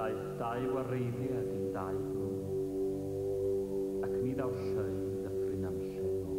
daeth dau wareiddiad yn dau grŵp, ac ni ddaw llai Dyffryn Nantlle nôl.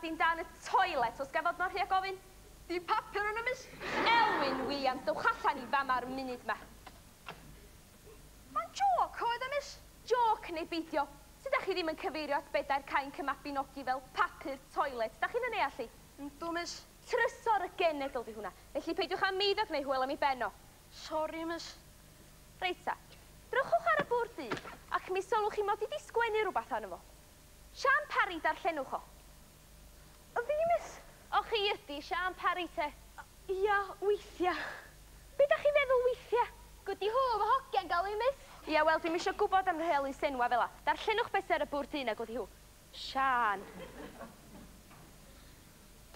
Di'n dan y toilet os gafod mor rhy a gofyn. Di papur yna, mis? Elwyn Williams, dewch allan i fam ar munud ma. Ma'n joc oedd y, mis? Joc neu beidio. Sut ydych chi ddim yn cyfeirio at bedair cain cymabinogi fel papur toilet? Ydych chi'n ei allu? Yndw, mis. Trysor y genedl di hwnna. Felly peidiwch am meidog neu hwyl am ei benno. Sori, mis. Reita, drychwch ar y bwrdd du, ac mi sylwch chi mod i di sgwennu rhywbeth arno fo. Sian Parry darllenwch o. O fi, mis? O chi ydi Sian Parry te? Ia, weithia. Be da chi feddwl weithia? Gwdi hw, fy hogiau'n gael ei, mis? Ia, wel, dim eisiau gwybod am rheoli senwa fel la. Darllenwch beth ar y bwrdd un a gwdi hw. Sian.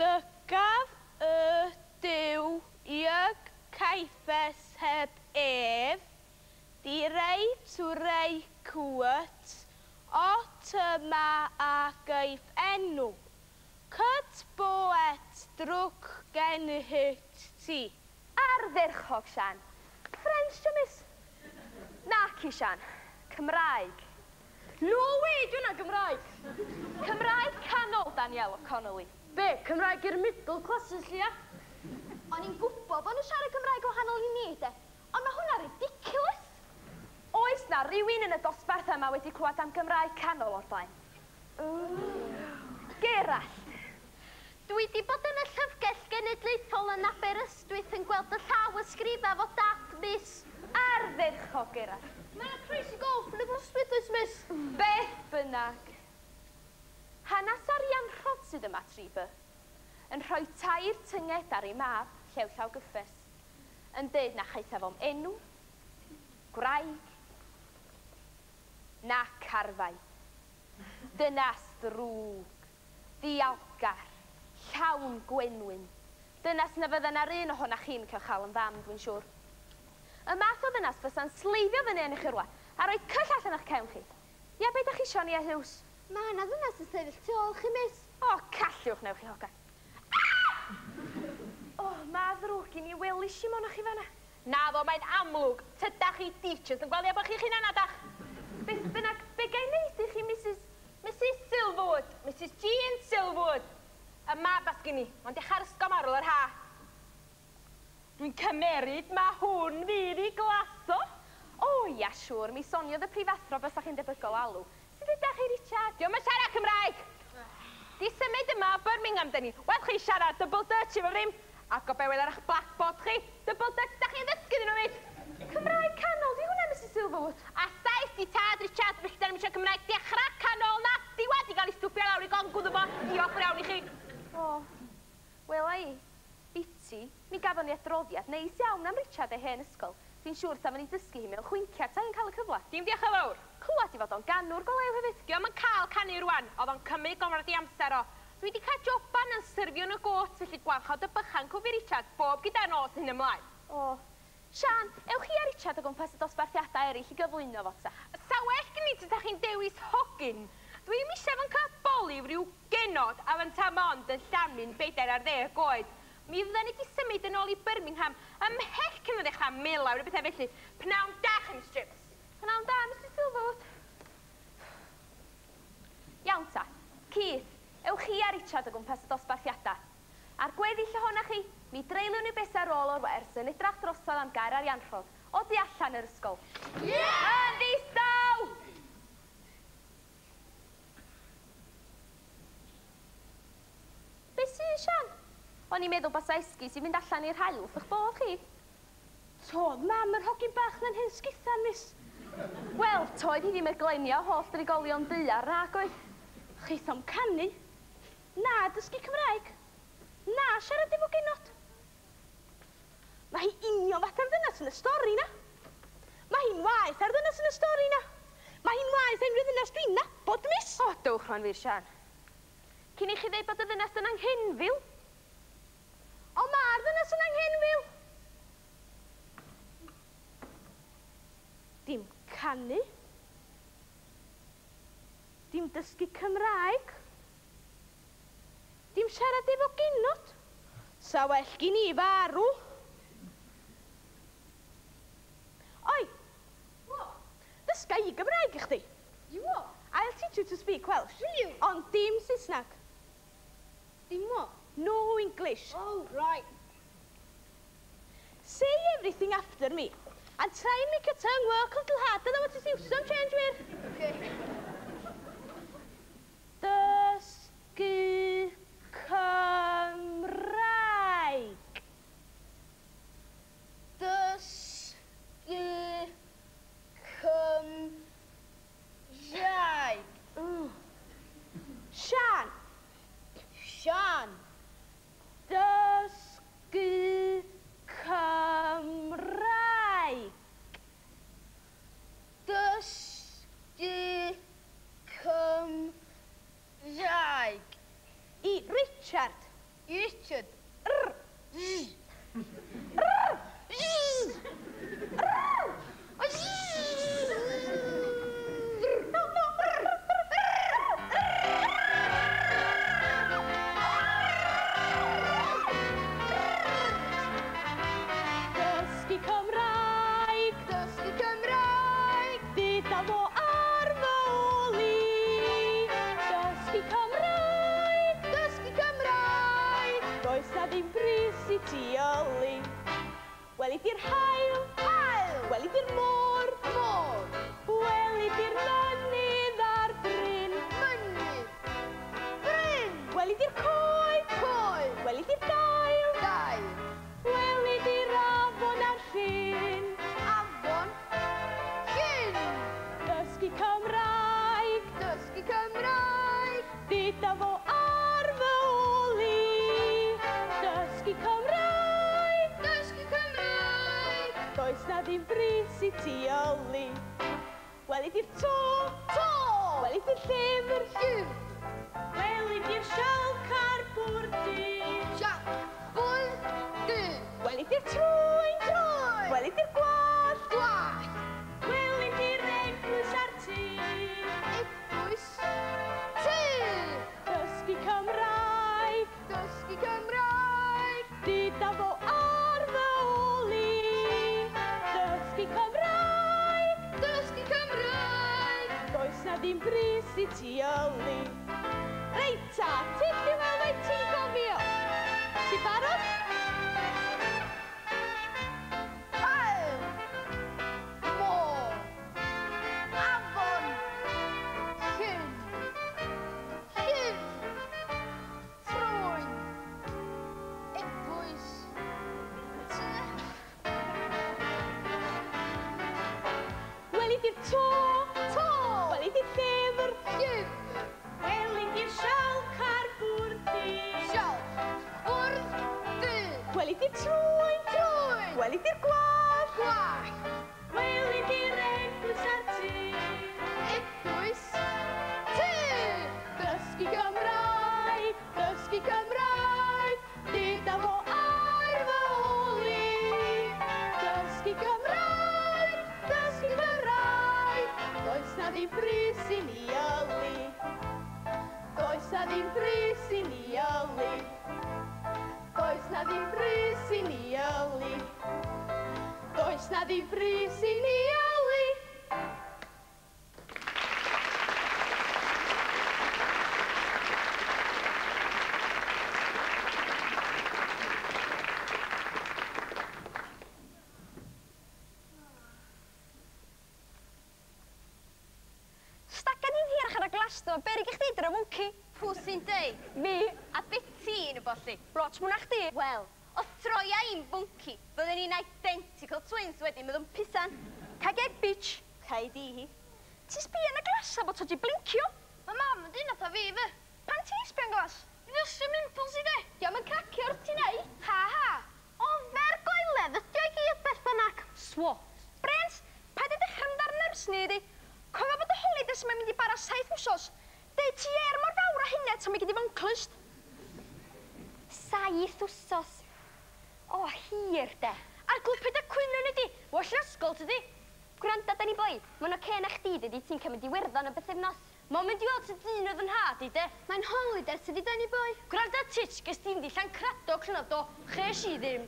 Dygaf y diw iag caethus heb ef, di rei twrei cwt, ot yma a gaeth enw. Cyd boet drwc gen hyt ti. Ardderchog, Sian. French, Miss? Naci, Sian. Cymraeg. No way, dwi'n na Gymraeg. Cymraeg canol, Daniel O'Connelly. Be, Cymraeg i'r middle classes, lia? O'n i'n gwybod bod nhw'n siarad Cymraeg o wahanol i ni, de. Ond mae hwnna ridiculous. Oes na rhywun yn y dosbarth yma wedi clywed am Gymraeg canol o'r blaen? Gerald. Dwi wedi bod yn y llyfrgell genedlaethol yn Aberystwyth yn gweld y llaw ysgrifaf o dat, miss. Ardderch o, Gerald. Mae'n crazy golf yn y Aberystwyth, oes, miss. Beth bynnag. Hanes arian rhod sydd yma, Triby, yn rhoi tair tynged ar ei mab, llew llaw gyffes, yn dweud na chaethaf o'm enw, gwraig, na carfau. Dynas drwg, ddialgar, llawn gwenwyn. Dynas na fydden ar un ohonach chi'n cael chael yn fam, dwi'n siŵr. Y math o ddynas fysa'n sleifio fyny yn eich rwan, a rhoi cyll allan eich cewn chi. Ia, beth ydych chi isio ni a Hughes? Mae yna ddynas yn sefyll tu ôl chi, miss. O, calliwch newch chi hogan. O, ma ddrwg i ni welis i monach chi fanna. Na fo, mae'n amlwg. Tydach chi teachers yn gweld bod chi'ch hunan adach. Beth bynnag, be gai neud i chi, Mrs Silverwood, Mrs Jean Silverwood. Y mab asgyn ni, ond eich arsgom arol yr ha. Dwi'n cymeryd ma hwn fydd i glaso. O, ia, siŵr, mi soniodd y prifathro bys chi'n debygol alw. Sut ydych chi, Richard? Diolch yn siarad Cymraeg. Di symud yma o Birmingham dyn ni. Wel chi siarad double Dutch efo frym. A gobewyd ar eich blackboard chi. Double Dutch, da chi'n ddysgu dyn nhw fyd. Cymraeg canol, di hwnna, Mrs Silverwood? A saith di tad, Richard, felly da ni'n eisiau Cymraeg dechrau canol na. Di wedi gael ei stwpio lawr i gongwdd yma. Diolch yn iawn i chi. O, wel ei, biti, mi gafon ni adroddiad neis iawn am Richard ei hen ysgol. Fi'n siŵr saf yn ei dysgu hi mewn chwinciad ta'n cael y cyfle. Dim diolch yn fawr. Clywed i fod o'n ganwr go lew hefyd. Diolch yn cael canu rwan, oedd o'n cymryd gomrad i amser o. Dwi wedi cael joban yn syrfio yn y got, felly gwarchod y bychan cwfi Richard bob gyda nos hyn ymlaen. O, Sian, ewch chi a Richard o gwmpas y dosbarthiadau eraill i gyflwyno fo ta? Sa well gen i tydych chi'n dewis hogyn. Dwi'n misaf yn cael boli rhyw genod a fan tam ond yn Llanmyn 40 oed. Mi fydden ni wedi symud yn ôl i Birmingham ymhell cyn yn ddechrau milawr y bethau felly. Pnawn da chi'n strips. Pnawn da, Mr Silverwood. Iawn ta, Keith, ewch chi a Richard o gwmpas y dosbarthiadau. A'r gweddill ohonach chi, mi dreiliwn ni beth ar ôl o'r wers yn edrach drosodd am gair arianrhod o di allan yr ysgol. Yn ddistaw! Be sy'n Sian? O'n i'n meddwl bas esgus i fynd allan i'r hael wrth eich bod chi. Todd, mam, yr hogyn bach na'n hyn sgithan, miss. Wel, toedd hi ddim y glenia o holl drigolion ddaear nag oedd. Chithom canu. Na dysgu Cymraeg. Na siarad efo genod. Mae hi union fath ar ddynas yn y stori na. Mae hi'n waith ar ddynas yn y stori na. Mae hi'n waith enw ddynas dwi'n nabod, miss. O, dewch rhan fi'r Sian. Cyn i chi ddeud bod y ddynas yn anghenfil? O, mae'r ddynas yn anghenfil. Dim canu. Dim dysgu Cymraeg. Dim siarad efo genod. Sa well gyn i farw. Oi! Dysga i Gymraeg i chdi. You what? I'll teach you to speak Welsh. Will you? Ond dim Saesneg. Dim what? No English. Oh, right. Say everything after me. And try and make your tongue work a little harder than what it's used. Some change with. Okay. Dysgu Cymraeg. Dysgu Cymraeg. Sian. Sian. Dysgu Cymraeg. Dysgu Dysgu Cymraeg. Dysgu Cymraeg. Dyda fo ar fy oli. Dysgu Cymraeg. Dysgu Cymraeg. Does na ddim bris i ti oli. Weli di'r to. To. Weli di'r llyfr. Llyfr. Weli di'r sialc a'r bwrdi. Siap. Bwrdd. Weli di'r trwyn. Trwy. Weli di'r gwallt. Gwallt. Weli di'r eglwys a'r tŷ. Eglwys. Tŷ. Dysgu Cymraeg. Dysgu Cymraeg. Dyda fo ar fy oli. Dysgu Cymraeg. Dysgu Cymraeg. Does na ddim bris i ti oli. Reita, ti'n fel mae ti'n gofio? Ti'n barod? Haul. Môr. Afon. Llyn. Llyf. Trwyn. Eglwys. Tŷ. Weli di'r to. To. Weli di'r llyfr. Llyf. Weli di'r sialc a'r bwrdi. Sialc. Bwrdd. Weli di'r trwyn. Trwyn. Weli di'r gwallt. Gwallt. Weli di'r eglwys a'r tŷ. Eglwys. Tŷ. Dysgu Cymraeg. Dysgu Cymraeg. Dyda fo ar fy oli. Dysgu Cymraeg. Dysgu Cymraeg. Does na ddim bris i ni oli. Does na ddim bris i ni oli. Does na ddim bris i ni oli. Does na ddim bris i ni oli. Stagan ni'n hirach ar y glasto, berig i chdi dra mwnci. Pw sy'n deud? Fi, A beth ti'n y bolli? lot mwna chdi. Wel, os troia i'n bwnci, byddwn ni'n identical twins wedyn, meddwn pisan. Cageg bitch. Cai di hi. Ti sbio yn y glasa bod ti blincio? Mae mam yn dyn atho fi fy. Pan ti'n sbio'n glas? Fi'n ysio mimples i de. Diolch yn cacio wrth ti neud. Ha ha. O fer goeledd, ydi o'i gyd beth bynnag. Swo. Brent, pa di dechrau'n dar nyrs ni di? Cofio bod y holidays yma'n mynd i bara 7 wsos. Deu ti mor fawr a hynny tan mi gyd i fonclust. 7 wsos. O, hir de. A'r glwpyd y cwyno ni di. Wash yn ysgol ty di. Gwranda, da ni boi. Mae'n oce na chdi dydi ti'n cael mynd i Werddon y beth efnos. Mae'n mynd i weld sydd dyn oedd yn had i de. Mae'n holidays ydi dyn ni boi. Gwranda titch, ges ti'n di llan cradog llynod do. Ches i ddim.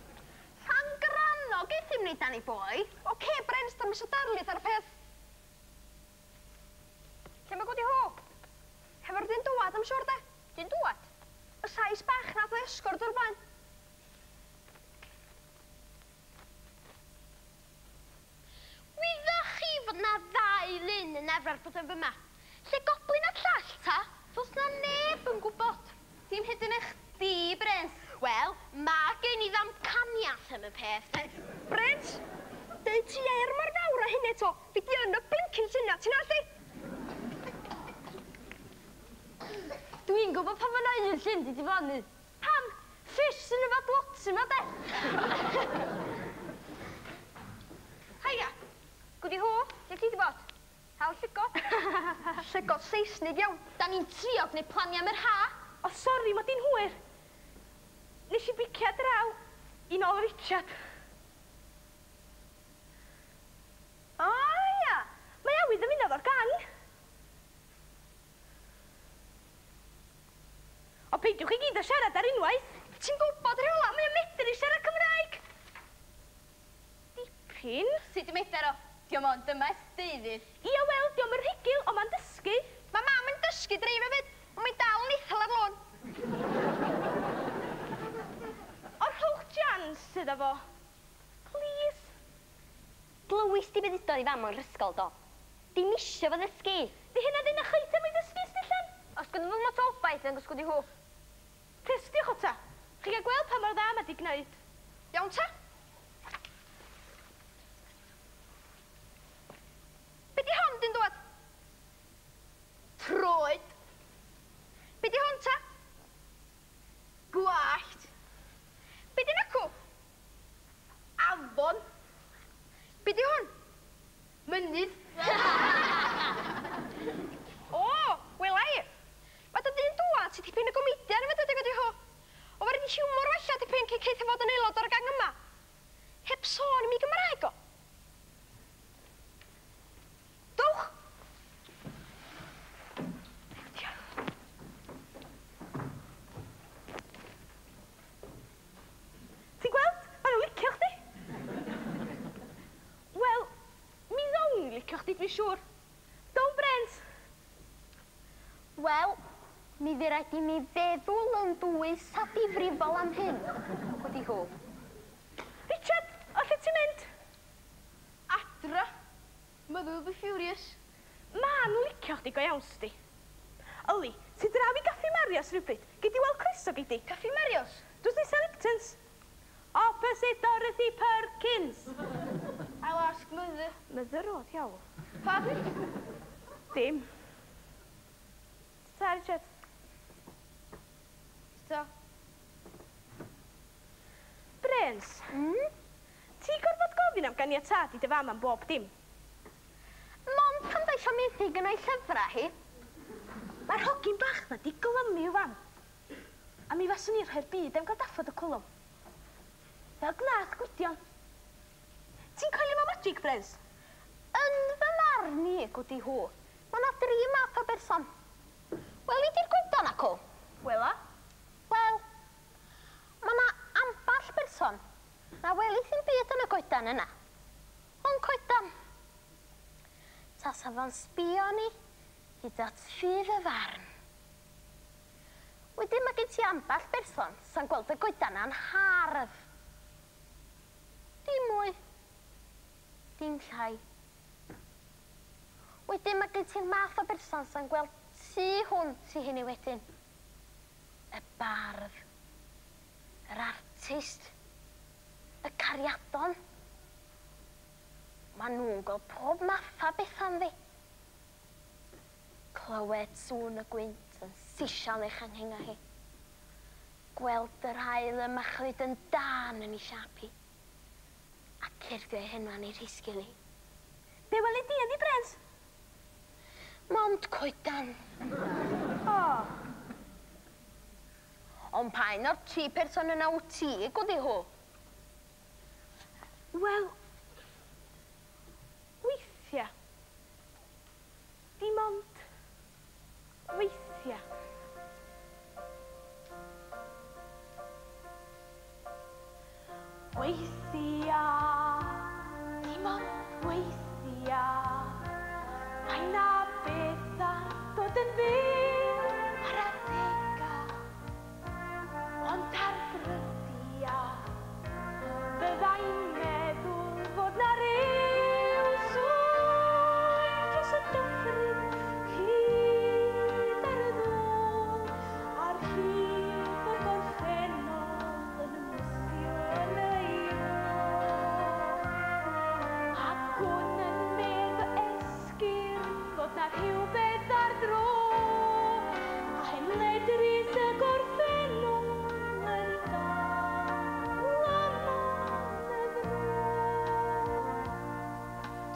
Llan granog eith ddim ni dan ni boi. Oce, Brent, da mi eisiau darlith ar y peth. Lle mae gwdi hw? Hefo'r dyn dwad am siwr de? Dyn dwad? Y sais bach nath o esgord o'r blaen. Wyddach chi fod na 2 lun yn efra'r bod yn fyma? Lle goblin a llall ta? Fos na neb yn gwybod. Dim hyd yn eich di, Brent. Wel, mae gen i ddamcaniaeth am y peth. Brent, deu ti mor fawr a hynny to. Fi di yn y blincin syna, ti'n allu? Dwi'n gwybod pa fyna un llyn di diflannu. Pam? Fish yn y fad lots yma, de. Haia, gwdi hw, lle ti di bod? Hawl llygo. Llygo Seisnig iawn. Da ni'n trio gwneud planiau am yr ha. O, sori, mae di'n hwyr. Nes i bicio draw i nôl Richard. O, ia. Mae awydd yn mynd o'r gang. O, peidiwch i gyd o siarad ar unwaith. Ti'n gwybod rheola, mae o'n medru siarad Cymraeg. Dipyn. Sut ym medr o? Diolch ond dyma ysteidydd. Ia, wel, diolch yn rhugl, ond mae'n dysgu. Mae mam yn dysgu dreif hefyd, ond mae dal yn eithel ar lôn. O'r rhowch jans sydd efo. Please. Glywys di beth udodd i fam o'n rysgol do. Dim isio fod ysgu. Di hynna ddim eich eitem i ddysgu stillan? Os gwyd nhw'n lot o obaith yn gysgwyd i hw. Testiwch o ta. Chi gael gweld pa mor dda mae di gwneud. Iawn ta? Be di hon dyn dwad? dwi'n siŵr. Down Brent. Wel, mi ddi raid i mi feddwl yn dwys a difrifol am hyn. Wedi hw. Richard, o lle ti'n mynd? Adra. Myddw be furious. Ma nhw licio chdi go iawn sti. Yli, ti draw i Gaffi Marios rhywbryd? Gei di weld croeso gei di? Caffi Marios? Dwi'n nesa Lictons. Opposite Dorothy Perkins. I'll ask Mother. Mother o, diawl. Pardon? Dim. Ta, Richard. So? Brens. Ti gorfod gofyn am ganiatad i dy fam am bob dim. Mond pan da isio methu gynnau llyfrau hi. Mae'r hogyn bach na di glymu i'w fam. A mi faswn i'r rhaid byd am gael daffod y cwlwm. Fel gnath gwydion. Ti'n coelio mewn magic, Brens? Yn fy marn i, gwdi hw. Mae yna 3 math o berson. Wel, i di'r gwydan acw? Wela? Wel, mae yna amball berson. Na weli ddim byd yn y goedan yna. Ond coedan. Ta sa fo'n sbio ni gyda ffydd y farn. Wedyn mae gen ti amball berson sa'n gweld y goedan yna'n hardd. Dim mwy. Dim llai. Wedyn mae gen ti'r math o berson sa'n gweld tu hwnt i hynny wedyn. Y bardd. Yr artist. Y cariadon. Mae nhw'n gweld pob math o beth am ddi. Clywed sŵn y gwynt yn sisial eich anghenga hi. Gweld yr hael y machlwyd yn dan yn ei siapi. A cerdio ei henwan i'r hisgili. Be weli di yn ei Brens? Mond coedan. O. Ond pa'n o'r 3 person yna wyt ti, gwdi hw? Wel, weithia. Dim ond weithia. Weithia. Dim ond weithia. Mae na bethau dod yn fyw ar adega. Ond ar bryddia. Byddai'n meddwl fod na ryw swydd dros y dyffryn hyd ar y ddwl a'r hyd o'r gorffennol yn ymwthio yn ei ôl. Ac hwn yn medd esgyrn fod na rhywbeth ar dro a hyn ledrys y gorffennol yn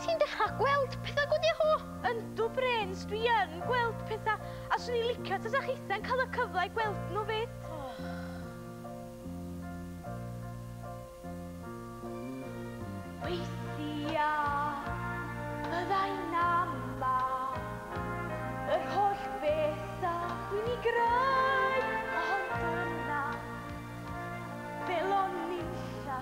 Ti'n dechrau gweld pethau gwdi hw? Yndw, Brens, dwi yn gweld pethau, a swn i'n licio tas a chitha'n cael y cyfle i gweld nhw fyd. Weithia, byddai'n ama, yr holl bethau dwi'n ei greu, ond yna, fel o'n nilla,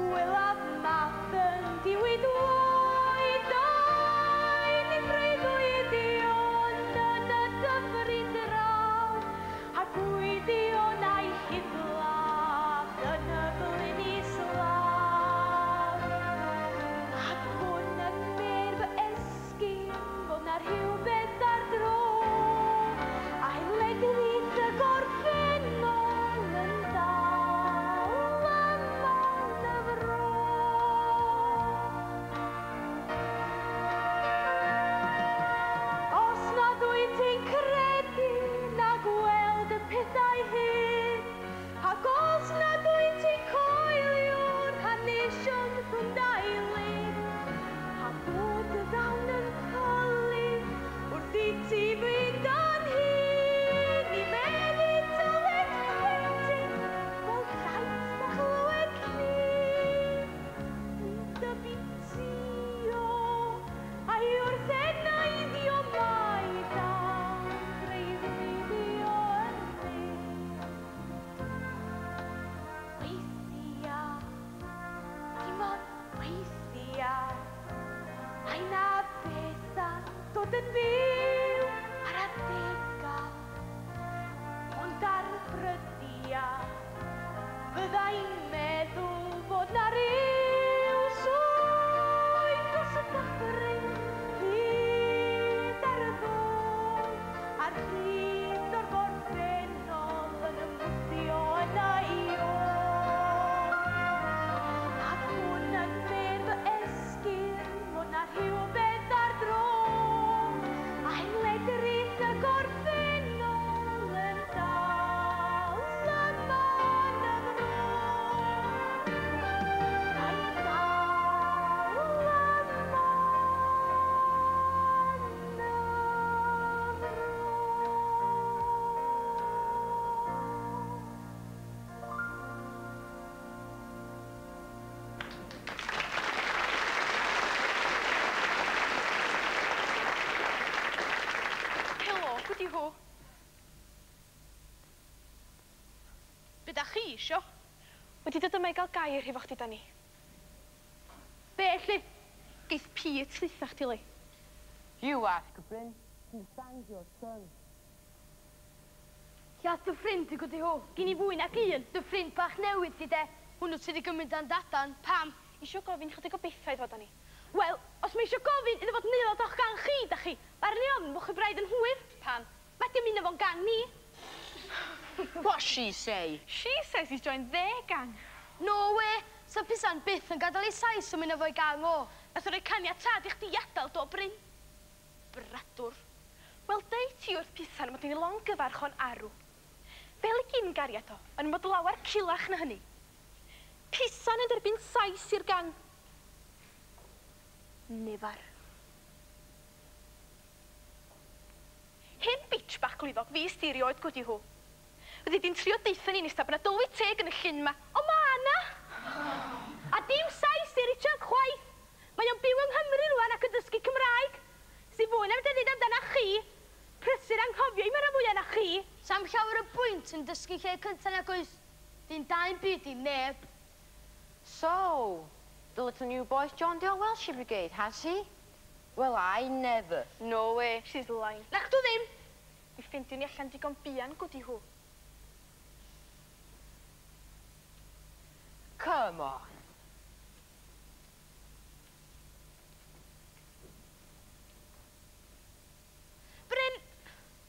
gwylaf math yn diwyd oed oed i freuddwyd i ond y dyfryn draw a gwyddion a'i hydlaf yn y blyn islaw ac hwn yn mer fy esgyn bod na rhywbeth ar dro a fod yn fyw ar adegau, ond ar y bryddiau, byddai'n meddwl bod na ryw swydd dros y dyffryn, hyd ar y ddwy, a'r hyd o'r gorffennol yn ymwthio yna I ôl. Ac hwn yn fedd esgyrn, mod na rhywbeth ar dro, a'n ledrith y gorffennol yn dal yma yn y fro. A'n dal yma yn y fro. Helo, gwdi hw. Be da chi isio? Wedi dod yma I gael gair hefo chdi, Dani. Be, lle? Geith Pete llitha chdi le. You ask, Bryn. He finds your son. Ia, dy ffrind I gwdi hw. Gyn I fwy nag un. Dy ffrind bach newydd ti de. Hwnnw sydd I gymryd dan dadan. Pam? Isio gofyn chydig o bethau fo, Dani. Wel, os mae eisiau gofyn iddo fod nid o'ch gang chi, da chi, mae'r ni ofn bod chi braidd yn hwyr. Pam? Mae dim un efo'n gang ni. What she say? She says he's joined their gang. No way. Sa pisan byth yn gadael I sais yn mynd efo'i gang o. Nath o'n rhoi caniatad I chdi adael do Bryn. Bradwr. Wel, deu ti wrth Pisan mod ni'n long gyfarch o'n arw. Fel I gyn gariad o, yn mod lawar cilach na hynny. Pisan yn derbyn sais i'r gang. Nefar. Hen bitch bach glwyddog fi styrio oedd gwdi hw. Fyddi di'n trio deitha ni'n istab yna dylwi teg yn y llyn ma. O ma na! A dim sais I Richard chwaith. Mae o'n byw yng Nghymru rwan ac yn dysgu Cymraeg. Si fwy na fydda dweud amdana chi. Prysur anghofio I mara fwy na chi. Sam llawer y bwynt yn dysgu lle cyntaf nag oes. Di'n da'n byd I neb. So, the little new boy's joined the Welsh Brigade, has he? Well, I never. No way, she's lying. Nach dw ddim. Mi ffeindio ni allan digon bian gwdi hw. Come on. Bryn,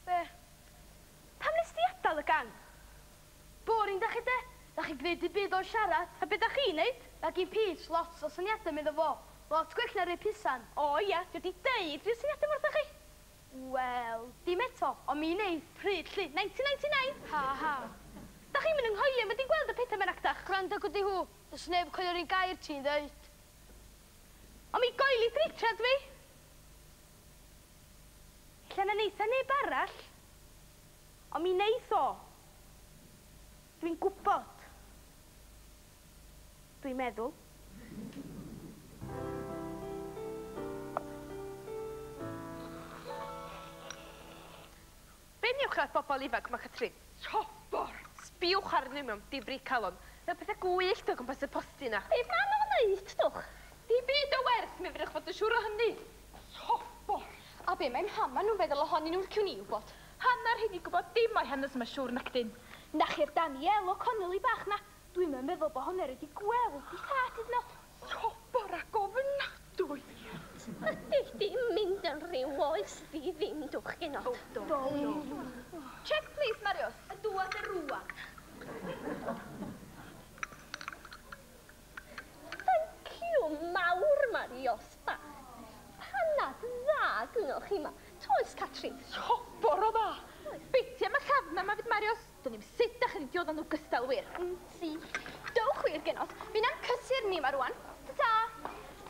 Be? pam nes di adael y gang? Boring da chi de. Da chi gwneud I byd o siarad. A be da chi'n neud? Ac I Pete lot o syniadau mynd o fo. Lot gwech na rei pisan. O ia, dwi wedi deud rhyw syniadau wrtha chi. Wel, dim eto, ond mi wneud. Pryd lle, 1999. Ha ha. Da chi'n mynd ynghoelio, mae di'n gweld y pethau mewn actach. Gwrando gwdi hw, dys neb coelio'r un gair ti'n dweud. O mi goeli Richard fi. Lle na neitha neb arall. O mi neith o. Dwi'n gwybod. Dwi'n meddwl. Be niwch ar bobl ifanc yma, Catrin? Sobor! Sbiwch arnyn mewn difri calon. Mae pethau gwyllt o gwmpas y posti na. Be ma nhw'n neud, dwch? Di byd o werth, mi fydwch fod yn siŵr o hynny. Sobor! A be mae'n hama nhw'n feddwl ohoni nhw'n ciwn I wybod? Hannar hyn I gwybod dim o'i hanes yma siŵr nac dyn. Na chi'r Daniel o Connelly bach na. Dwi'n meddwl bod hwnna wedi gweld I thad iddo. Sobor a gofynadwy. Ydy di'n mynd yn rhyw oes di ddim dwch gen o. Check please, Marios. A dŵad y rŵan. Thank you, mawr Marios bach. Panad dda gynnwch chi ma. Toes, Catrin. Sobor o dda. Beitia mae llafna ma fyd Marios. Dyn ni'n sut a'ch chi'n diodd nhw gystal wir. Si. Dewch wir genod. Fi'n am cysur ni ma rwan. Ta-ta.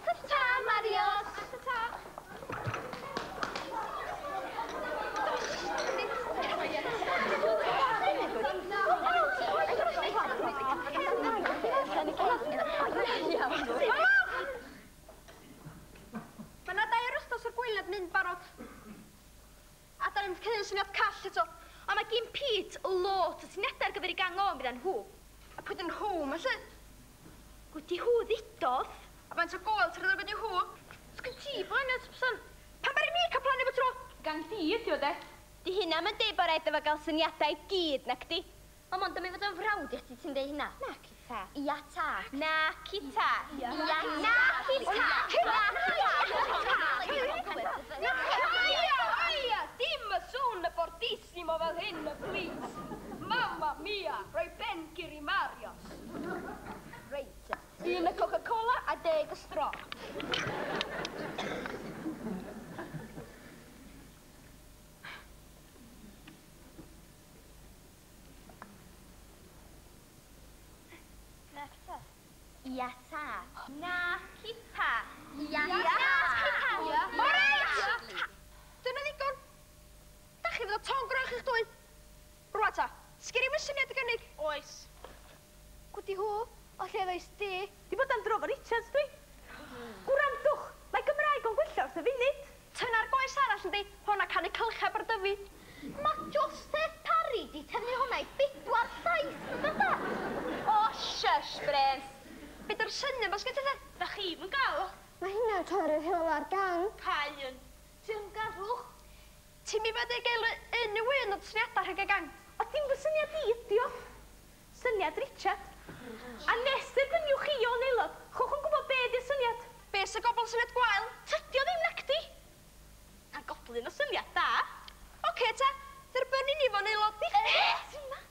Ta-ta, Marios. Ta-ta. Mae na dair wrthos o'r gwyledd mynd barod. A da ni'n cynnig syniad call eto. A mae gyn Pete lot o syniadau ar gyfer I gang o yn bydd yn hw. A pwyd yn hw, mae lle? Gwyd I hw ddidodd. A faint o goel ti'n rhaid yn hw? Sgyn ti, blaen at psan. Pan bari mi cael plannu fo tro? di ydi o de. Di hynna ma'n deud bod rhaid efo gael syniadau gyd, nac di? O, mond am ei fod yn frawd i chdi ti'n deud hynna? Nac i ta. Ia ta. Nac i ta. Ia ta. Nac i ta. Aia, dim y sŵn y fortissimo fel hyn y plis. Mamma mia, rhoi ben giri Marios. Reit, un y Coca-Cola a 10 y stro. Ia ta. Nac i ta. Ia ta. Alright! Dyna ddigon. Da chi fod o ton groch i'ch dwy. Rwa ta, sgeri fy syniad y gynnig? Oes. Gwdi hw, o lle ddoes di? Di bod am drofa Richards dwi. Gwrandwch, mae Gymraeg o'n gwella wrth y funud. Tyna'r boes arall yn di, hwnna canu cylchab ar dyfu. Mae Joseph Parry di tynnu hwnna i 4-7 fydda. O, shush, Brens. Beth yw'r syniad mas gyda? Da chi yn gael o. Mae hynna'n torri'r hil ar gang. Cau yn. Ti'n garwch. Ti'n mi fod ei gael yn y wyn o'r syniadau rhag y gang? O dim fy syniad i ydi o. Syniad Richard. A nesaf dyniwch chi o'n aelod. Chwch yn gwybod be di'r syniad. Be sy'n gobl syniad gwael? Tydio ddim nacdi. A goblin o syniad da. Oce ta, dderbynnu ni fo'n aelod. Ti'n ma?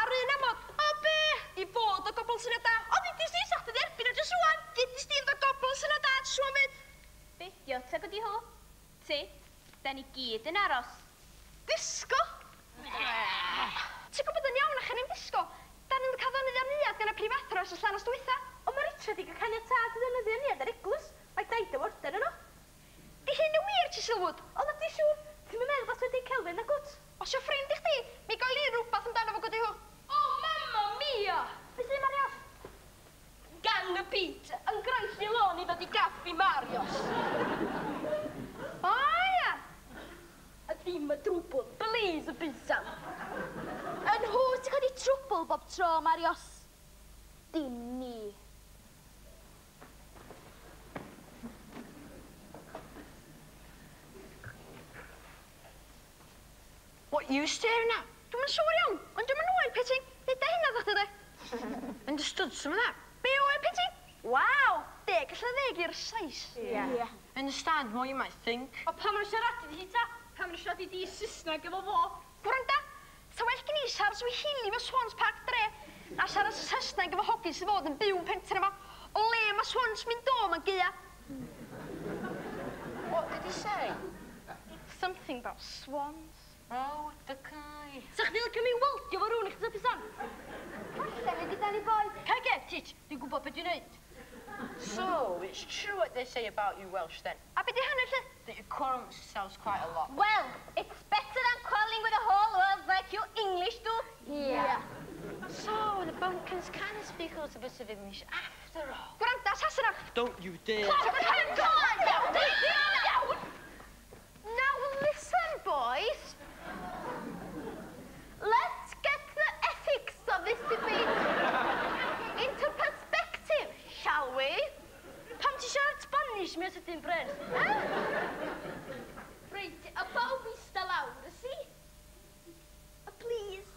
Ar un amod, o be? I fod o gobl syniad da. O, ddydys di sa'ch dy dderbyn o jyst rwan. Ddydys di o gobl syniad da, jyst rwan fyd. Beidio, te godi hw? Ti, da ni gyd yn aros. Disgo? Ti'n gwybod yn iawn a'ch ni'n disgo? Da ni'n cael ddynnu am niad gan y prifathro ys y llan os dwytha. O mae Richard i gael caniatad i ddynyddio ni ar eglwys. Mae daid y warden yno. Di hyn y wir, ti Sylwyd? O, na di siŵr. Ti'n meddwl fos wedi Celwyn na gwt? Os yw ffrind i chdi, mi gael ni rhywbeth amdano fo godi hw. O, mamma mia! Be sy'n Marios? Gan y Pete, yn graith i lôn i ddod i gaffi Marios. O, ia! A dim y drwbl, please y bysan. Yn hw sy'n cael ei trwbl bob tro, Marios. Dim ni. What you staring at? Dwi'n siŵr iawn, ond dwi'n oed Petting. Nid da hynna ddech chi de? Understood some of that. Be oed Petting? Wow, 10 allan 10 i'r 6. Yeah. Understand more you might think. O pan ma'n siarad i di ta? Pan ma'n siarad i di Saesneg efo fo? Gwranda, sa well gen i siarad sy'n hili fo Swans Park dre, na siarad Saesneg efo hogi sy'n fod yn byw pentre yma. O le mae Swans mynd o ma'n geia. What did he say? Something about swans. Oh, the guy. Sa chdi lycio mi weldio fo rŵn i chdi pisan? Falle fe di dani boi. Cael get, Titch. Dwi'n gwybod beth dwi'n neud. So, it's true what they say about you Welsh then? A be di hynny lle? That you quarrel amongst yourselves quite a lot. Well, it's better than quarreling with the whole world like you English do. Yeah. So, the bumpkins kind of speak a little bit of English after all. Gwranda, sasynach. Don't you dare. Now listen, boys. Let's get the ethics of this debate into perspective, shall we? Pam ti siarad Spanish mi os ydyn bren? Reit, a bawb ista lawr, ysi? Please.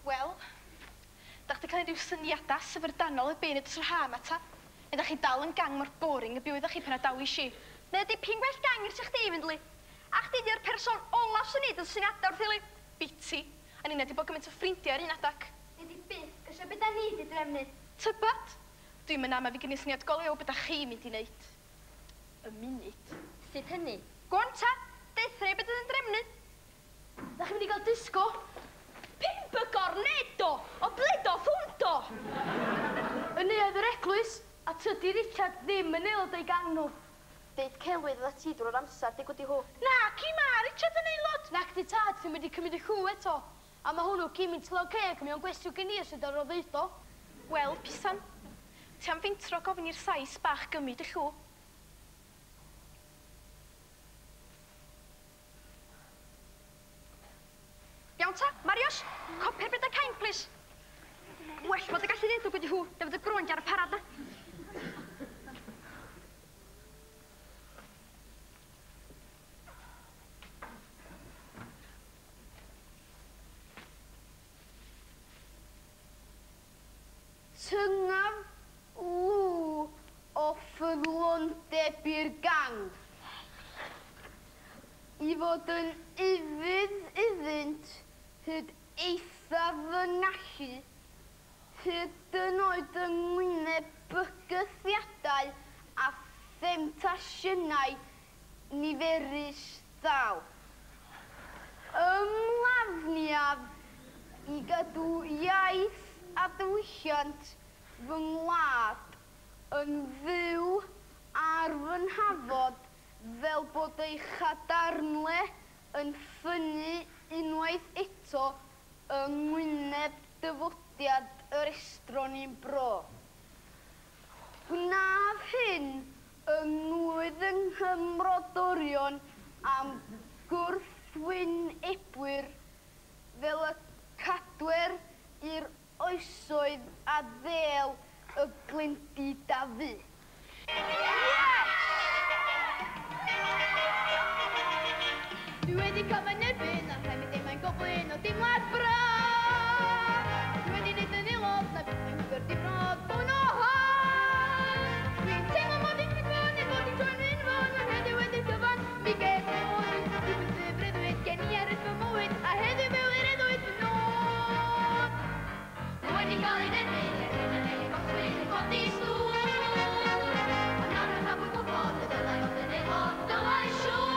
Wel, da chdi cael ei ryw syniadau syfrdanol y bein y trha yma ta. Neu da chi dal yn gang mor boring y byw chi pan a daw i si. Neu di ping well gang i'r sych di fynd li. A chdi di'r person olaf sy'n neud yn syniadau wrth i li. Biti. A ni'n wedi bod gymaint o ffrindiau ar un adag. Ni di byth, gysio beth da ni di drefnu. Tybad? Dwi'n mynd am a fi gen i syniad go lew beth da chi mynd i wneud. Y munud. Sut hynny? Gwan ta, deithre beth ydyn drefnu. Da chi'n mynd i gael disgo? Pimp y gornedo! O bledo ffwndo! Yn neuad yr eglwys, a tydi Richard ddim yn aelod o'i gang nhw. Deud celwydd dda ti drwy'r amser, di gwdi hw. Na, ci ma, Richard yn aelod! Nac di tad, fi'n mynd i cymryd y chw eto. A mae hwnnw cyn tlo ceg, mi o'n gwestiwn gen i sydd ar o ddeud o. Wel, pisan, ti am feintro gofyn i'r sais bach gymryd y chw. Iawn ta, Marios, copi'r beth y cain, please. Well, bod y gallu neud o gwedi hw, neu fod y grwyn gar tyngaf lw o ffyddlondeb i'r gang. I fod yn ifydd iddynt hyd eithaf fy ngallu, hyd yn oed yng ngwyneb bygythiadau a themtasiynau niferus ddaw. Ymlafniaf i gadw iaith a diwylliant fy ngwlad yn fyw ar fy nhafod fel bod ei chadarnle yn ffynnu unwaith eto yng ngwyneb dyfodiad yr estron i'n bro. Wnaf hyn yng ngwydd yng nghymrodorion am gwrthwynebwyr fel y cadwer i'r oesoedd a ddel y glendid a fu. Dwi wedi cael fy nerbyn a rhaid mi ddim yn goblin o dimlad bra. Dwi wedi neud yn aelod na beth mae'n gwybod difrod o'n ohoedd. Dwi'n teimlo mod i'n cyfan neu mod i'n troi'n mynd fôn a heddiw wedi cyfan mi gef o'n rhywbeth y breuddwyd gen i ar fy mywyd a heddiw mewn i'r eddwyd fy nod. Dwi wedi cael ei nerbyn er hyn yn ei goswyd yn bod i stŵr. Ond nawr yn rhan fwy gwybod y dylai ond yn aelod dylai siŵr.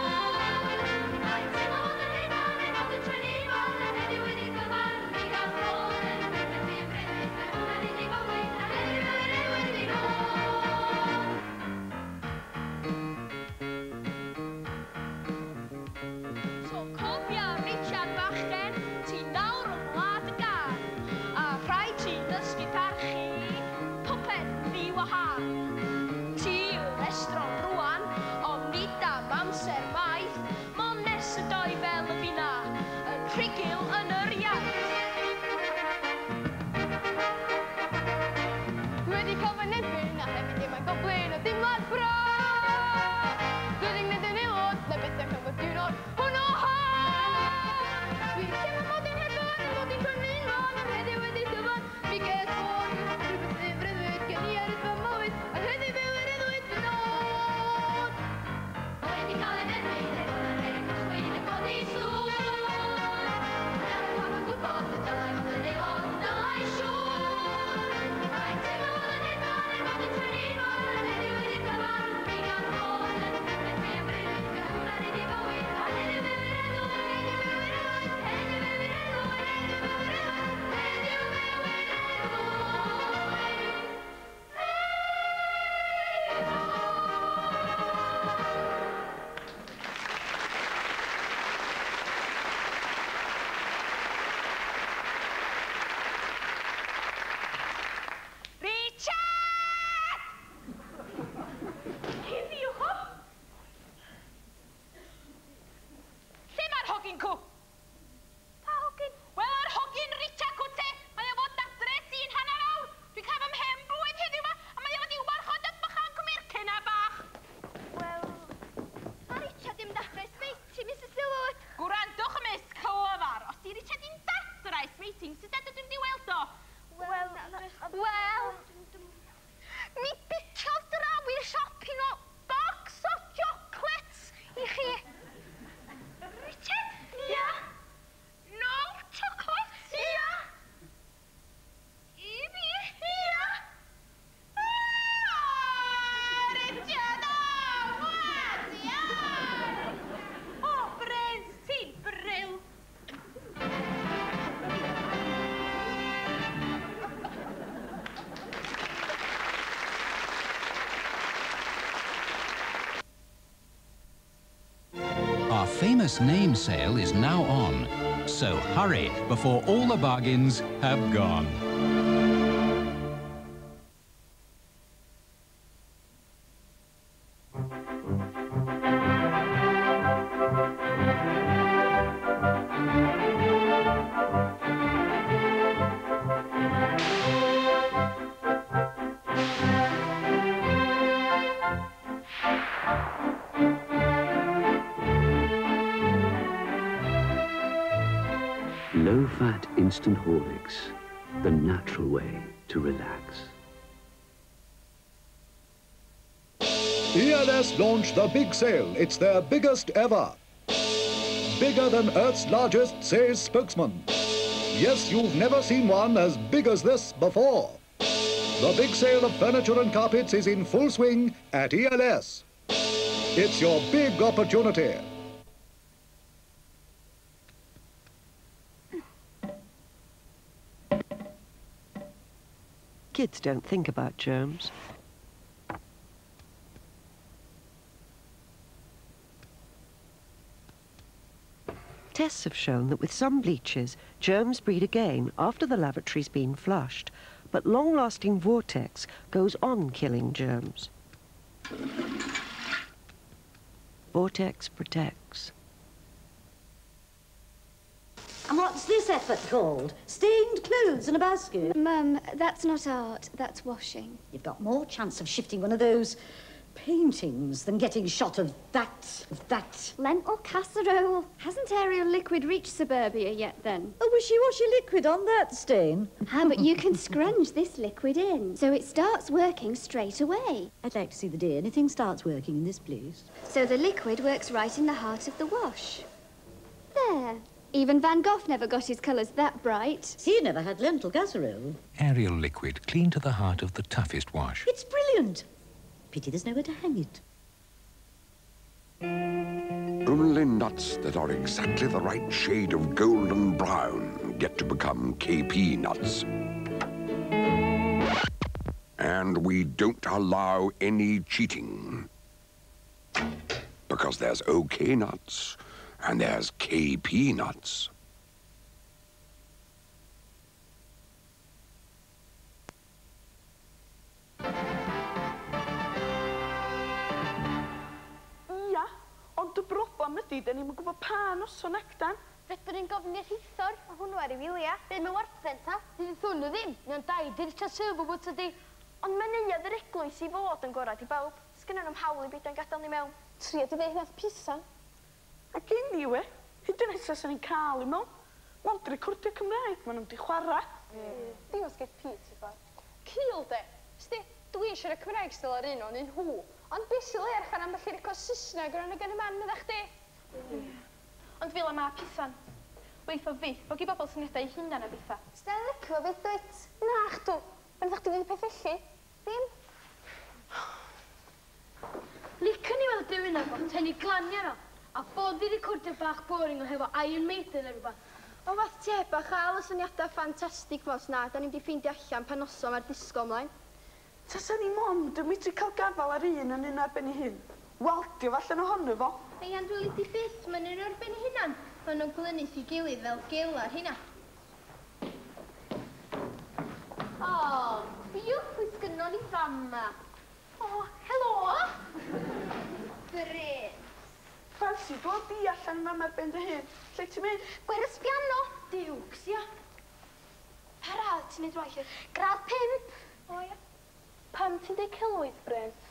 Our famous name sale is now on, so hurry before all the bargains have gone. Low-fat instant Horlicks, the natural way to relax. ELS launched the big sale. It's their biggest ever. Bigger than Earth's largest, says spokesman. Yes, you've never seen one as big as this before. The big sale of furniture and carpets is in full swing at ELS. It's your big opportunity. Kids don't think about germs. Tests have shown that with some bleaches, germs breed again after the lavatory's been flushed, but long-lasting Vortex goes on killing germs. Vortex protects. And what's this effort called? Stained clothes in a basket? Mum, that's not art, that's washing. You've got more chance of shifting one of those paintings than getting shot of that. Lentil casserole. Hasn't aerial liquid reached suburbia yet, then? A wishy-washy liquid on that stain. Ah, but you can scrunch this liquid in, so it starts working straight away. I'd like to see the day anything starts working in this place. So the liquid works right in the heart of the wash. There. Even Van Gogh never got his colours that bright. He never had lentil casserole. Aerial liquid, clean to the heart of the toughest wash. It's brilliant. Pity there's nowhere to hang it. Only nuts that are exactly the right shade of golden brown get to become KP nuts. And we don't allow any cheating. Because there's OK nuts and there's KP nuts. Ond y broblem ydy, da ni'n gwybod pa noson acdan. Fedrwn ni'n gofyn i'r hithor, a hwnnw ar ei wyliau. Be mae'n warthen ta? Dydd hwnnw ddim. Mae'n daid i'r Chasurbwt ydy. Ond mae'n neuad yr eglwys i fod yn gorau i bawb. Sgynnon nhw'n hawl i byd yn gadael ni mewn. Trio di ddeud nath pisan. A gen i we, hyd yn nesaf sy'n ni'n cael i mewn. Mond recordio Cymraeg, maen nhw'n di chwarae. Dim os gyd Pete i fod. Cil de. Sdi, dwi eisiau y Cymraeg still ar un o'n un hw. Ond beth sy'n lerch ar ambell i'r ecos Saesneg o'r gan y man ydych chdi? Ond fel yma pisan. Weith o fydd, bod i bobl syniadau i hunan a betha. Sda licio beth dweud? Na, chdw. Mae'n ddech chi wedi peth felly? Ddim? Licio ni weld rhywun efo, tenni glani arno. A bod i recordio bach boring o hefo Iron Maiden neu rhywbeth. O fath teb a chael y syniadau ffantastig mos na, da ni'n di ffeindio allan pan noson mae'r disgo ymlaen. Tasa ni mond yn mitri cael gafal ar un yn un arbenn i hyn. Waldio falle'n ohono fo. Ei, ond dwi'n lidi byth, mae'n un o'r ben i hunan. Mae'n nhw'n glynu i gilydd fel gil ar hynna. O, biwch pwy sgynnon ni drama. O, helo! Bryd. Fansi, dod di allan yma mae'r ben dy hyn. Lle ti'n mynd? Gweres piano. Diwgs, ia. Pa radd ti'n neud waith? Gradd 5. O, ia. Pam ti'n deud celwydd, Brent?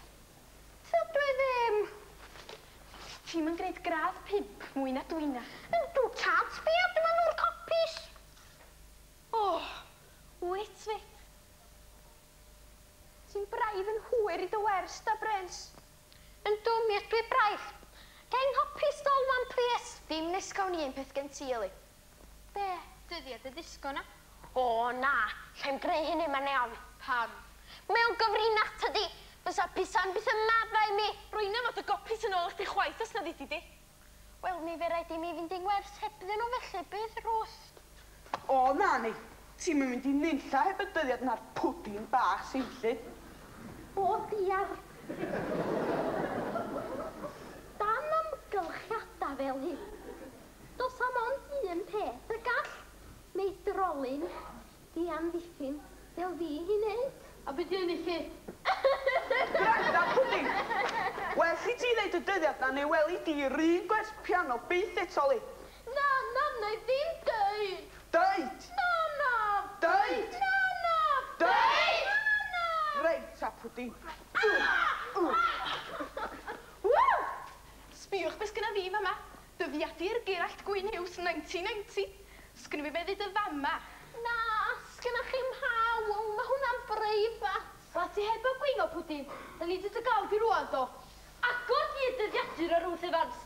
So dwi ddim. Ti'n yn gwneud gradd 5 mwy na dwi'n na. Dwi cat sbio, dim ond o'r copis. O, wyt fi. Ti'n braidd yn hwyr i dy wers, da, Brent? Yn dwmiad dwi braidd. Gen hopis dolman, please. Dim nisgawn ni un peth gen ti, Eli. Be? Dyddiad y disgo na? O, na. Lle'n greu hynny ma'n iawn. Pam? Mewn gyfrinach tydi. Fysa pisan byth yn maddau mi. Rwy'n am y gopis yn ôl eich di chwaith os na dditi di. Wel, mi fe rhaid i mi fynd i'n wers hebdyn nhw felly. Beth rwys? O, na ni. Ti'n mynd i nunlla heb y dyddiad na'r pwdin bach sy'n lle. O, diar. Dan amgylchiadau fel hyn. Dos am ond un peth y gall. Mei drolyn di amddiffyn fel fi hi wneud. A beth yw'n i chi? Granda, pwdin! Wel, chi ti ddeud y dyddiad na neu weli di rhan gwers piano byth etoli. Na, neu ddim dweud. Dweud? Na. Dweud? Na. Dweud? Na. Reit, a pwdin. Sbiwch beth gynna fi fama. Dyddiadur Gareth Glyn 1990. Sgynna fi fe ddweud y fama. Na, sgynna chi'm hawl. Mae hwnna'n preifat. Ba ti heb y gwyno pwdin, da ni dyd y gael di rwan do. Agor di y dyddiadur ar wrth efans.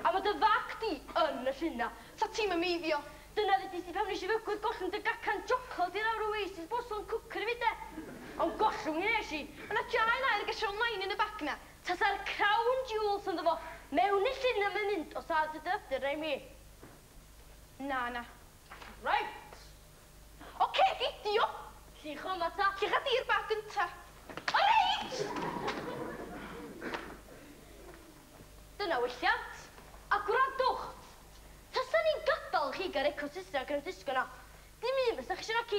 A mae dy fag di yn y lluna. Sa ti'n ymwyddio. Dyna ddydys i pan nes i fygwydd gollwng dy gacan jocol di'r awr oasis boson cwcer i fi de. Ond gollwng i nes i. Yna giaen air gasio main yn y bag na. Tasa'r crown jewels yn ddo. Mewn i llun am y mynd os a dy dyfdur rai mi. Na. Right. Oce, gidio. Llich o ma ta. Llich a di'r bag gynta. O reit! Dyna wylliant. A gwrandwch. Tasa ni'n gadael chi gael ecosystem gan y disgo na. Dim un fysa chi eisiau ci,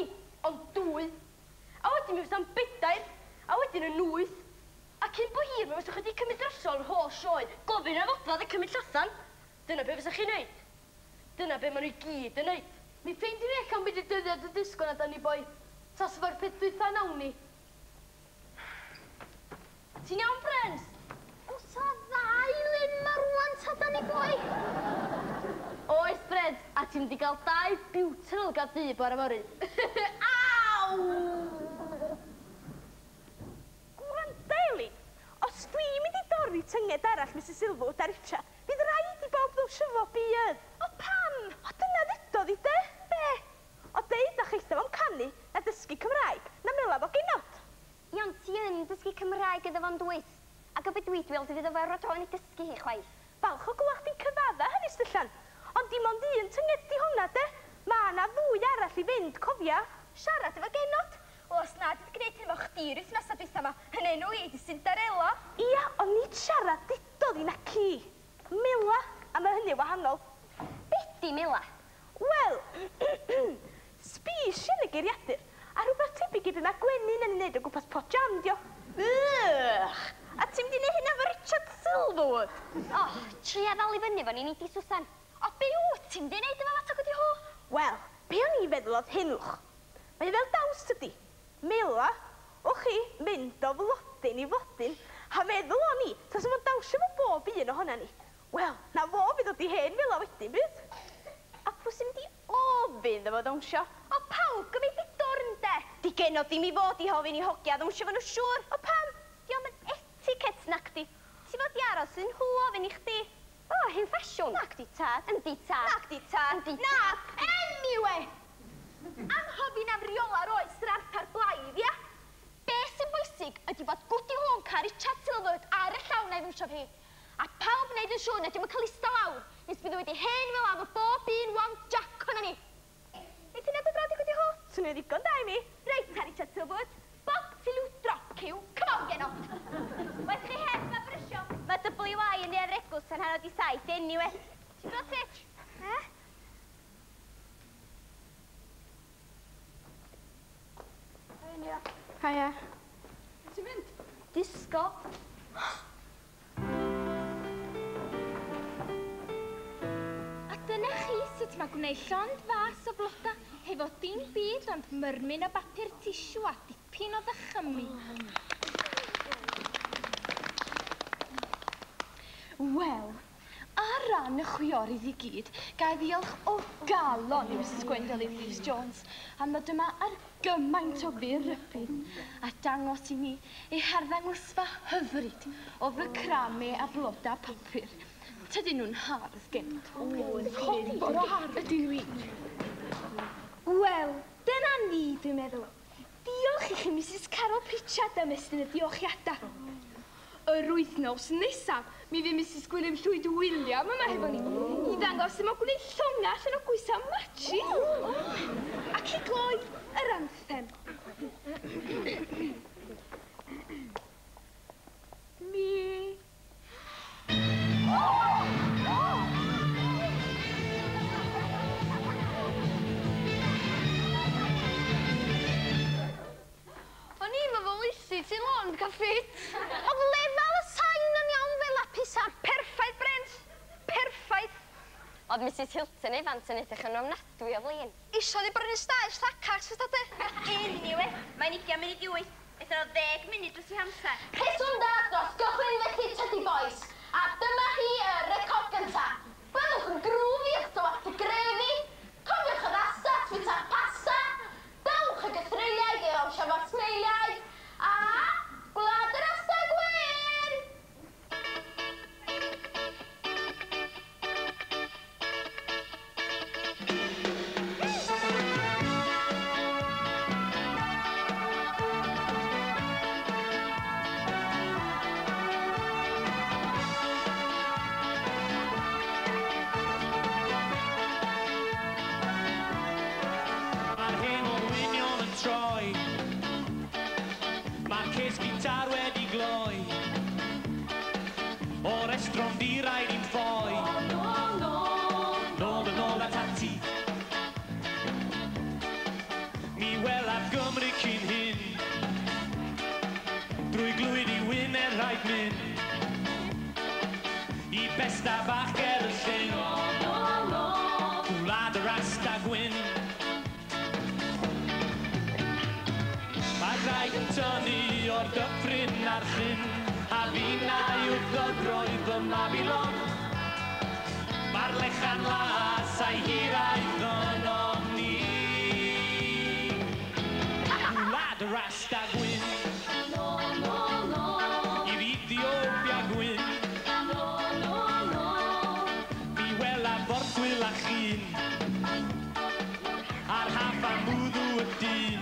ond 2. A wedyn mi fysa'n 4, a wedyn yn 8. A cyn bo hir mi fysa chi wedi cymryd drasol yr holl sioe, gofyn a fodlad a cymryd llasan. Dyna be fysa chi'n neud. Dyna be maen nhw i gyd yn neud. Mi ffeindi fi eich am byd y dyddiad y disgo na da ni boi. Tas fo'r peth dwytha nawn ni. Ti'n iawn, Brens? Oes a ddau lun ma rwan ta da ni boi? Oes, Fred, a ti'n wedi cael 2 beautiful gadu bore fory. Aw! Gwrandeli, os dwi'n mynd i dorri tynged arall Mrs Silverwood a Richard, bydd rhaid i bob ddw syfo bydd. O pam? O dyna ddudodd i de? Be? O deud a cheithaf am canu na dysgu Cymraeg na mela fo genod. Iawn, ti yn dysgu Cymraeg iddo fo'n dwyt. Ac o beth dwi'n dweud iddo fo roton i dysgu hi chwaith. Falch o glywach di'n cyfadda hynny styllan. Ond dim ond un tynged di hwnna de. Mae yna 2 arall i fynd, cofia. Siarad efo genod. Os na, dwi'n gwneud efo chdi wythnosa dwytha yma. Hynny nhw i di Cinderella. Ia, ond nid siarad didodd i na ci. Mila, a mae hynny wahanol. Beth di Mila? Wel, sbis yn y geiriadur. A rhywbeth tebyg i be mae Gwenyn yn neud o gwmpas pot jam, dio. A ti'n mynd i neud hynna fo Richard Silverwood? O, tria ddal i fyny fo ni nid i Susan. O, be wyt ti'n mynd i neud efo fatag wedi hw? Wel, be o'n i feddwl oedd hynwch? Mae fel daws tydi. Mela, o chi mynd o flodyn i flodyn, a meddwl o'n i, tas yma'n dawsio fo bob un ohona ni. Wel, na fo fydd o di hen Mela wedyn bydd. A pwy sy'n mynd i ofyn efo dawnsio? O, pawb gymryd i dornde. Di genod ddim i fod i hofyn i hogia dawnsio fo nhw siŵr. O, pam? Diolch yn etiquette na chdi. Ti fod i aros yn hw ofyn i chdi. O, hyn ffasiwn. Nac di tad. Yndi tad. Nac di tad. Yndi tad. Na, anyway. Anghofyn am riolar oes yr arfer blaidd, ia? Be sy'n bwysig ydy bod gwdi hwn cael Richard Silverwood ar y llawn neu ddwysio fi. A pawb wneud yn siŵr na dim yn cael ista lawr, nes bydd wedi hen fel am y bob un wan Jack hwnna ni. Nid ti'n edrych brod i gwdi hw? Swnio ddigon da i mi. Reit, Richard Silverwood. Bob siliw drop cyw. Come on, genod. Waith chi heb ma brysio. Mae WI yn ei regws yn hanod i 7, anyway. Ti'n brod ti? Haia. Ti'n mynd? Disgo. A dyna chi sut mae gwneud llond fas o bloda hefo dim byd ond myrmyn o bapur tisiw a dipyn o ddychymu. Wel, ar ran y chwiorydd i gyd, gael ddiolch o galon i Mrs Gwendolyn Lewis-Jones am ddod yma ar gymaint o fyrybydd a dangos i ni ei harddangosfa hyfryd o fy cramu a bloda papur. Tydyn nhw'n hardd genod. Coffor o hardd ydy wir. Wel, dyna ni, dwi'n meddwl. Diolch i chi, Mrs Carol Pritchard, am estyn y diolchiadau. Yr wythnos nesaf, mi fydd Mrs Gwilym Llwyd William yma hefo ni. I ddangos yma gwneud llonga allan o gwysa matching. Ac i gloi yr anthem. Mi. O'n i'n meddwl lysi ti'n lond caffit. Oedd lefel y sain yn iawn fel lapisa. Perffaith, Brent. Perffaith. Oedd Mrs Hilton Evans yn edrych yn ofnadwy o flin. Isio di brynu stage llacach, sydd ade? Anyway, mae'n 20 munud i 8. Eithon o 10 munud dros i hamser. Rheswm da dros gychwyn felly Teddy Boys. A dyma hi y record gynta. Gwelwch yn grwfi eich dywach y grefi. Cofiwch y ddasta, twita pasta. Dawch y gythreiliau, geirwch siafod smeiliau. ac mynd I besta bach ger y llyn Gwlad yr asta gwyn Mae rhaid yn tynnu o'r Dyffryn a'r llyn A finna yw'r ddyfroedd y Mabilon Mae'r lechan las a'i hiraeth yn omni Gwlad yr asta gwyn I'r Ethiopia gwyn Mi wela forthwyl a chyn A'r haf a mwddw y dyn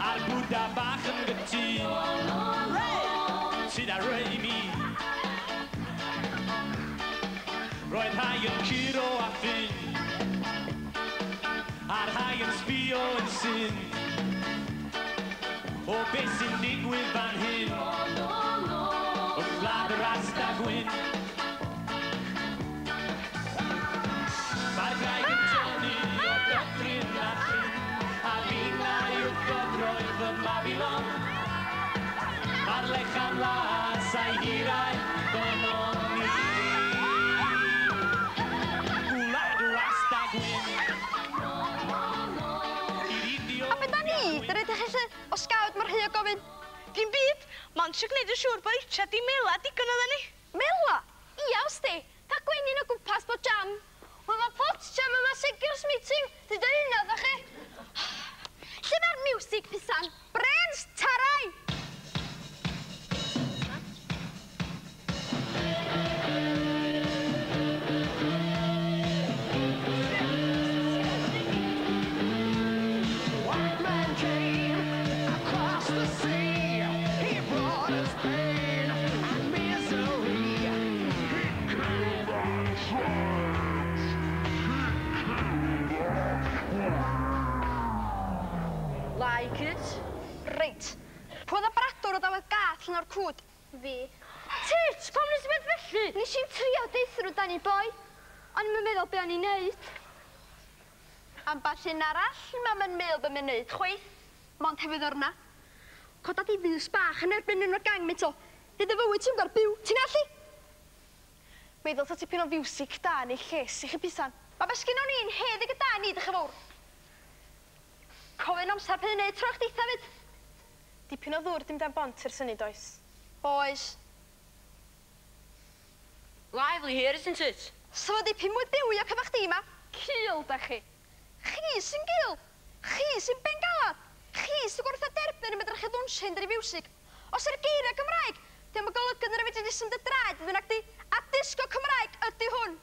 A'r bwda bach yn gytun Sydd a rei mi Roedd rhai yn curo a ffyn A'r rhai yn sbio yn syn O beth sy'n digwydd fan hyn O gwlad yr asta gwyn Mae'r graig yn tynnu o Dyffryn a'r llyn A finna yw'r gyfroedd y Mabilon Mae'r lechan las a'i hiraeth yn omni Gwlad yr asta gwyn A be da ni? Dyna ydych chi o sgawd mae'r rhy o gofyn? Dim byd, ma'n siw gwneud yn siŵr bod Richard di mela digon oedden ni. Mela? Ia, os di, ta gwenyn o gwmpas bod jam. Wel, mae pot jam yma Segers meeting, di dyn hynna, ddech chi? Lle mae'r music, pisan? Brens, tarai! Like it? Reit. Pwy oedd y bradwr o dawedd gath yn o'r cwd? Fi. Tit, pam nes i beth felly? Nes i'n trio deithio nhw dan i boi, ond mae'n meddwl be o'n i'n neud. Am ball un arall, mae'n meddwl be mae'n neud, chweith, mond hefyd orna. Coda di fus bach yn erbyn yn o'r gang meto. Dyd y fywyd ti'n gwrdd byw, ti'n allu? Meddwl ta tipyn o fiwsig da neu lles i chi pisan. Mae beth sgyn o'n i'n hedig y da ni, dych chi fawr. Cofyn amser pan i'n neud tro'ch deitha fyd. Dipyn o ddŵr dim dan bont i'r syni does. Oes. Lively here, isn't it? So fo dipyn mwy bywio cyfach di ma. Cul, da chi. Chi sy'n gil. Chi sy'n bengalad. Chi sy'n gwrdd a derbyn yn medrych chi ddwnsyn dyr i fiwsig. Os yr geiriau Cymraeg, dim y golygyd yn y fyddi disym dy draed, ydyn ac di, a disgo Cymraeg ydy hwn.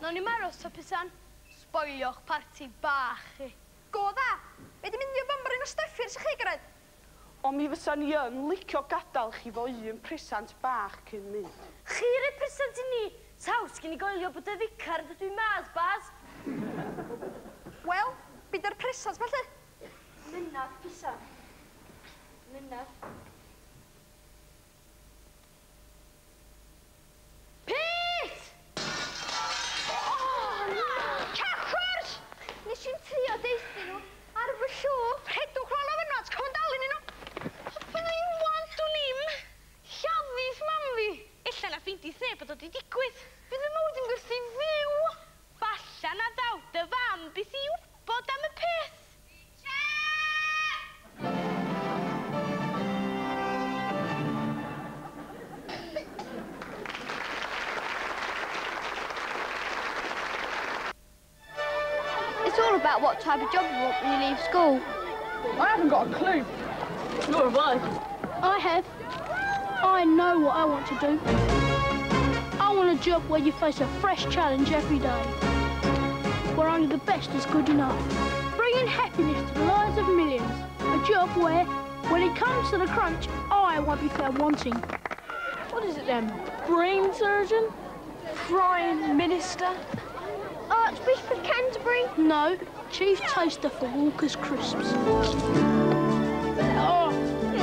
Nawn ni'n aros ta pisan. Sboilio'ch parti bach chi. Go dda! Be di mynd i'r bambarin o Steffyr sy'ch chi, Gareth? Ond mi fysa'n i yn licio gadael chi fo un presant bach cyn mynd. Chi rhaid presant i ni? Taws gen i goelio bod y ddicard ydw i'n mas, Bas. Wel, byd ar presant felly? Mynadd, pisan. Mynadd. Pete! Cachwrs! Nes i'n trio deithio nhw ar fy llwp. Hedwch rôl o fynwad, come on dalun i nhw. Bydd i'n want o'n im. Lladdis mam fi. Ella na ffeindi the bod o di digwydd. Bydd y mwyd yn gwrthu fyw. Falla na daw dy fam bydd i wybod am y peth. It's all about what type of job you want when you leave school. I haven't got a clue. Nor have I. I have. I know what I want to do. I want a job where you face a fresh challenge every day. Where only the best is good enough. Bringing happiness to the lives of millions. A job where, when it comes to the crunch, I won't be found wanting. What is it then? Brain surgeon? Prime Minister? Archbishop of Canterbury? No, Chief Taster for Walker's Crisps.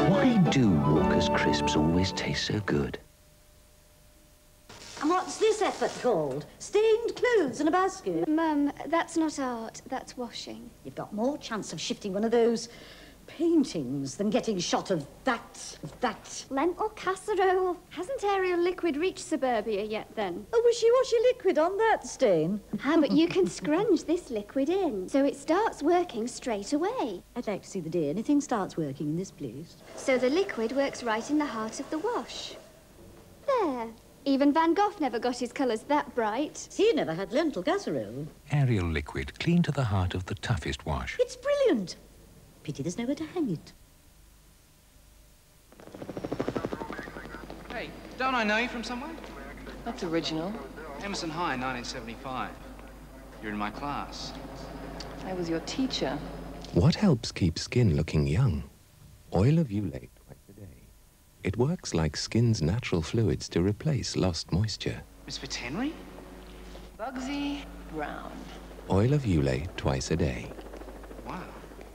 Why do Walker's Crisps always taste so good? And what's this effort called? Stained clothes in a basket? Mum, that's not art, that's washing. You've got more chance of shifting one of those paintings than getting shot of that. Lent or casserole? Hasn't Ariel Liquid reached suburbia yet, then? A wishy-washy liquid on that stain. But you can scrunch this liquid in, so it starts working straight away. I'd like to see the day anything starts working in this place. So the liquid works right in the heart of the wash. There. Even Van Gogh never got his colours that bright. He never had lentil casserole. Ariel liquid, clean to the heart of the toughest wash. It's brilliant. Pity there's nowhere to hang it. Hey, don't I know you from somewhere? That's original. Emerson High, 1975. You're in my class. I was your teacher. What helps keep skin looking young? Oil of Ulate twice a day. It works like skin's natural fluids to replace lost moisture. Miss Fitzhenry? Bugsy Brown. Oil of Ulate twice a day. Wow.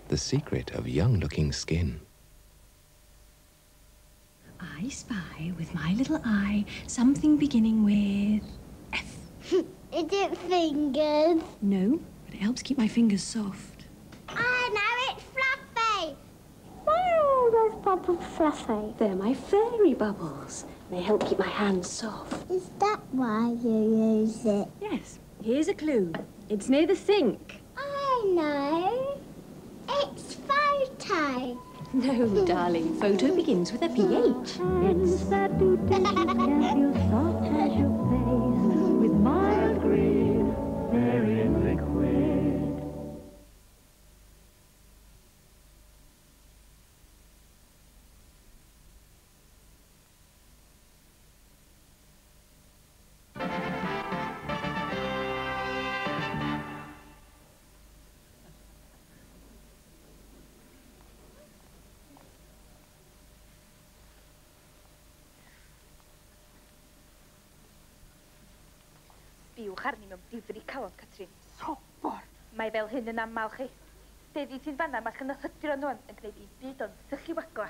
The secret of young-looking skin. I spy with my little eye something beginning with F. Is it fingers? No, but it helps keep my fingers soft. I know, it's fluffy. Wow! bubble fluffy? They're my fairy bubbles. They help keep my hands soft. Is that why you use it? Yes. Here's a clue. It's near the sink. I know. It's photo. No, darling. Photo begins with a PH. Hands that do touch you can feel soft as your face with mild green, very liquid. Biwch arni mewn difri calon, Catrin. Sobor! Mae fel hyn yn aml chi. Deddi ti'n fanna mae'ch yn ychydron nhw'n yn gwneud I byd o'n sychu wagla.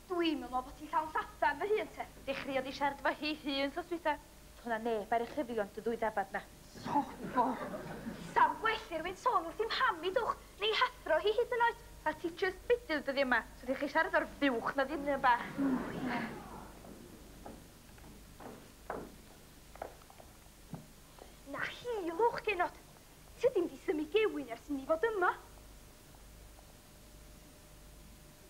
Dwi'n meddwl bod ti'n llawn satan fy hun te. Dechreuodd I siarad fo hi hun sos dwytha. Hwna neb ar y chyfion dy ddwy dafad na. Sobor! Sam gwell i'r wyn sôn wrth i'm ham I dwch, neu hathro hi hyd yn oed. A ti just bydydd dyddi yma, so ddech chi siarad o'r fiwch na ddim yn bach. Na hi lwch genod. Ti ddim di symu gewin ers ni fod yma.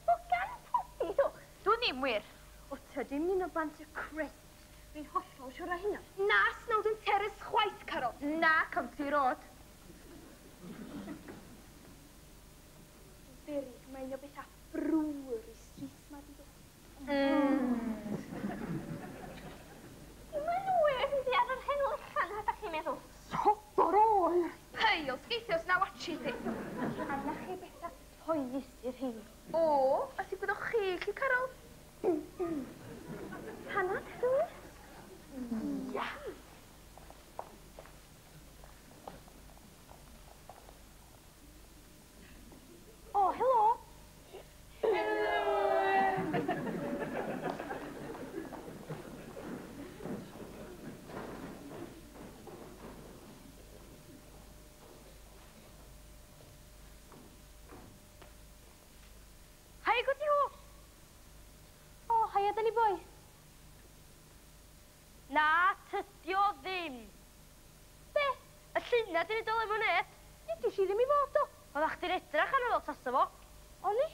O gan pwdi dwch. Dwi'n ddim wir. O ty dim un o blant y crisps. Fi'n hollol siwr o hynna. Na snawd yn teres chwaith, Carol. Na, com ti rod. Berig, mae'n o beth a brwyr I sys ma di dod. Mae'n wir di ar yr hen lychan ha da chi'n meddwl. Sobor oer! Peil, sgeithios na watsi di. Anna chi beth a poes i'r hyn. O, a ti gwyddoch chi, Carol? Hanna, dwi? Ia. O, helo. Hai, gwti hw? O, hai a ni boi. Na, tydio ddim. Be? Y lluna dyn ni dole fo net. Nid si ddim I fod o. Oeddach chdi'n edrach ar ôl tasa fo. O'n i?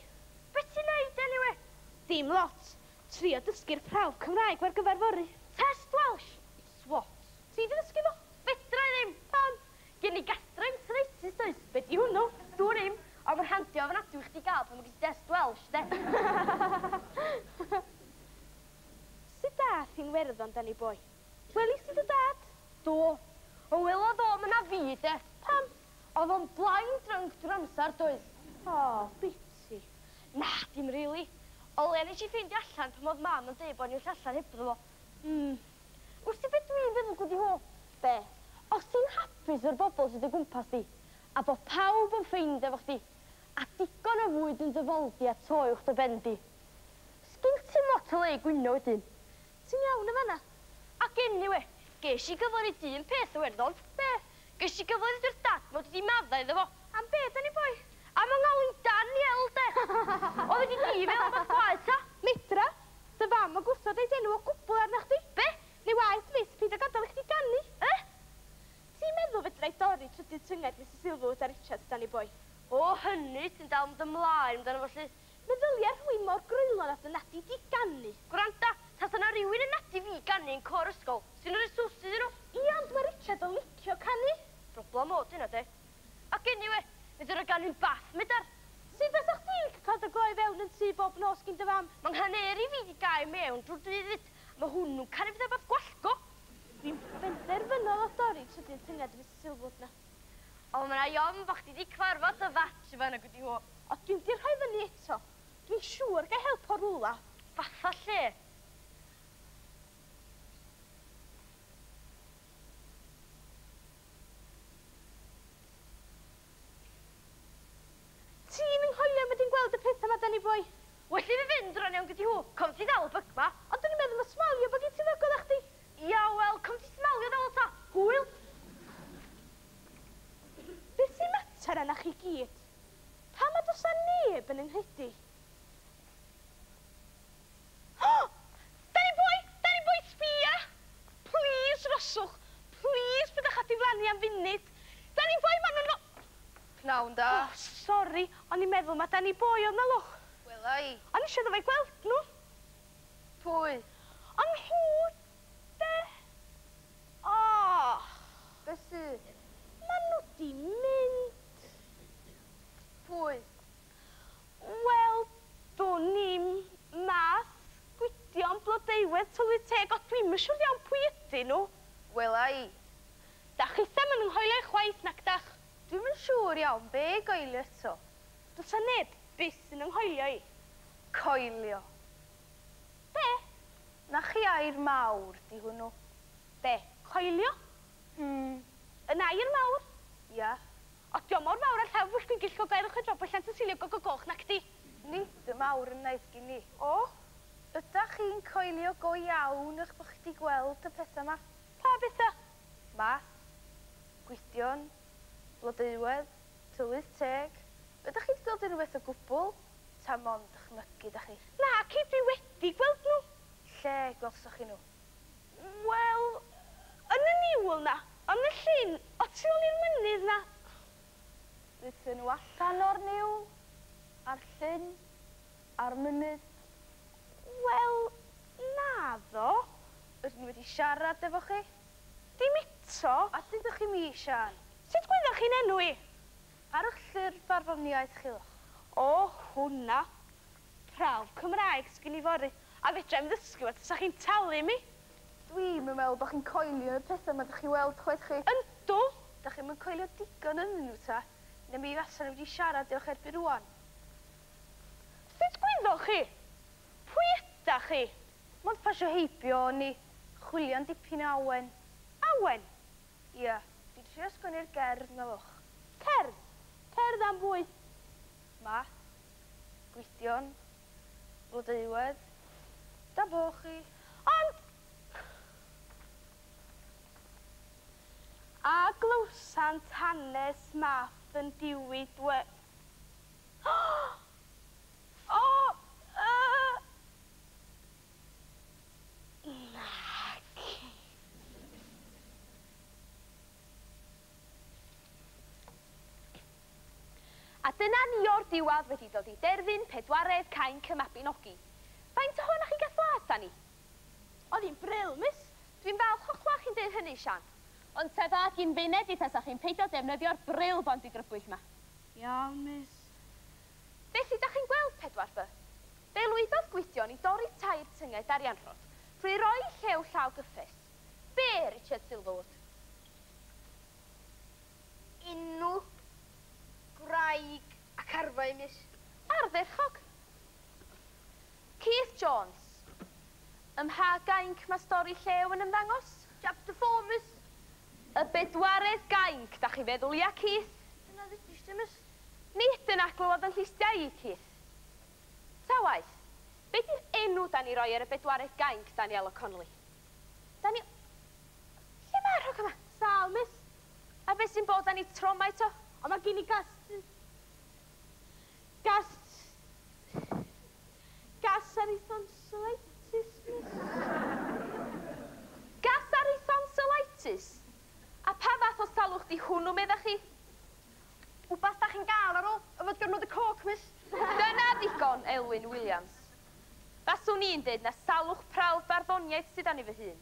Be ti'n neud, anyway? Dim lot. Trio dysgu'r prawf Cymraeg war gyfarfory. Test Welsh. Swat. Ti di dysgu fo? Fedra I ddim. Pam? Gen I gastroenteritis, does? Be di hwnnw? Dwi'n ddim. Ond mae'n handio fan adw I chdi gael pan mae'n test Welsh, de? Sut dath hi'n werddon dan I boi? Welis ti dy dad? Do. O welodd o myna fi, de. Pam? Oedd o'n blaen drunk drwy'r amser, does? O, biti. Na, dim rili. O le nes I ffeindio allan pan oedd mam yn dweud bod ni'n allan hebddo fo. Wrth ti beth dwi'n feddwl gwdi hw? Be? Os ti'n hapus o'r bobl sydd o gwmpas di, a bod pawb yn ffeindio efo chdi, a digon o fwyd yn dyfoldi a toi wrth y bendi. Sgyn ti'n lot o le gwyno wedyn? Ti'n iawn y fanna? Ac anyway, ges I gyflwyr I dyn peth o werddon. Be? Ges I gyflwyr i'r dad mod wedi maddau iddo fo. Am be, da ni boi? Am yng nghalw'n Daniel, de. Oedd wedi di fel yma'r gwaith, ta? Mitra, dy fam o gwrthod ei denw o gwbl arna chdi. Be? Neu waith mis pyd o gadael I chdi gannu. Ti'n meddwl fedra I dorri trydydd tynged Mrs Silverwood a Richard dan I boi? O, hynny, ti'n dal mynd ymlaen amdano fo, lle. Meddylia rhywun mor grylon at y nadi di gannu. Gwranda, tas yna rhywun yn nadi fi gannu yn cor ysgol. Sy'n o'r swsyd yn nhw? Ia, ond mae Richard o licio canu. Problem o, dyna, de. Ac anyway, fydd yr gannu'n bath, medar. Sut fes o'ch ti'n cael dy gloi fewn yn tŷ bob nos gyn dy fam? Mae'n haneri fi di gael mewn drwy'r dydd. Mae hwnnw'n canu fydd beth gwallgo. Dwi'n benderfynol o dorri trydydd tynged Mrs Silverwood na. O, mae'na iom bo chdi di cyfarfod y fatch fan y gwdi hw. O, dwi'n di rhoi fyny eto. Dwi'n siŵr gael help o rwla. Fatha lle? Ti'n yngholio mae di'n gweld y pethau yma dan I boi? Well I fi fynd rhan iawn gyda hw. Com ti ddal y bygma. Ond dwi'n meddwl mae smalio bod gen ti ddygol a chdi. Ia, wel, com ti smalio ddal ta. Hwyl. Beth sy'n mater yna chi gyd? Pa mae dos a neb yn ynghydi? Iawn da. Sori, o'n i'n meddwl ma Dani boi oedd na lwch. Wel ai. O'n i eisiau ddweud gweld nhw. Pwy? Ond nhw, de. O. Be sy? Ma nhw di mynd. Pwy? Wel, do'n ni'n math Gwydion Blodeuwedd Tylwyth Teg, o dwi'm yn siŵr iawn pwy ydyn nhw. Wel ai. Da chi ddim yn ynghoelio eich waith nac dach? Dwi'm yn siŵr iawn, be goelio eto? Does a neb byth yn ynghoelio i. Coelio. Be? Na chi air mawr di hwnnw. Be? Coelio? Yn air mawr? Ia. O, diolch mor mawr ar llaw fwyll dwi'n gillgo gael o'ch edrych allan sy'n silio goch nac di. Nid y mawr yn naeth gyn ni. O? Ydych chi'n coelio go iawn eich bod chi wedi gweld y pethau yma? Pa bethau? Math, Gwydion, Blodeuwedd, Tylwyth Teg. Ydych chi wedi dod yn rhywbeth o gwbl? Ta mond dychmygu dach chi? Na, ci dwi wedi gweld nhw. Lle gwelsoch chi nhw? Wel, yn y niwl na, yn y llun, o tu ôl i'r mynydd na. Dwythyn nhw allan o'r niwl, ar llyn, ar mynydd. Wel, naddo. Ydyn nhw wedi siarad efo chi? Dim eto. A dydych chi mi, Sian? Sut gwyddoch chi'n enw i? Ar eich llyr farddoniaeth chylwch. O, hwnna. Prawf Cymraeg sgyn i fori. A fedrai'm ddysgu fod sa chi'n talu mi. Dwi'm yn meddwl bod chi'n coelio y pethau yma dych chi weld chwaith chi. Yndw. Dach chi'n mynd coelio digon yn nhw ta? Neu mi fasen nhw wedi siarad i'ch erbyn rwan. Sut gwyddoch chi? Pwy ydach chi? Mond pasio heibio ni. Chwilio'n dipyn o awen. Awen? Ia. Dwi'n trio sgwennu'r gerdd na fwch. Cerdd? Cerdd am fwy? Math, Gwydion, Blodeuwedd, da bo chi. Ond... A glwsant hanes math yn diwyd we... A dyna ni o'r diwadd wedi dod i derfyn pedwaredd cainc y Mabinogi. Faint o hwn a'ch chi'n gael flas, Dani? Oedd hi'n bril, miss. Dwi'n falch o'ch glach chi'n deud hynny, Sian. Ond sef ag i'n fened i tasach chi'n peidio defnyddio'r bril bond i grybwyll ma. Iawn, miss. Felly, da chi'n gweld pedwar fy? Fe lwyddodd Gwydion i dorri tair tynged arianrod, trwy roi llew llaw gyffes. Be, Richard Silverwood? Enw, gwraig ac arfau, miss. Ardderchog. Keith Jones. Ymha gainc mae stori llew yn ymddangos? Chapter 4, miss. Y bedwaredd gainc, da chi feddwl ia, Keith? Dyna ddysgu, miss. Nid yn aglodd yn llistiau i, Keith. Ta waith, be di'r enw da ni roi ar y bedwaredd gainc, Daniel O'Connelly? Dani... Lle mae'r rhog yma? Sal, miss. A beth sy'n bod ni tro mai to? O, mae gen i gas erythrocyleitis, miss. Gas erythrocyleitis? A pa fath o salwch di hwnnw, meddach chi? Wbath da chi'n gael ar ôl yfod gormod y coc, miss. Dyna ddigon, Elwyn Williams. Faswn i'n dweud na salwch prawf barddoniaeth sydd â ni fy hun.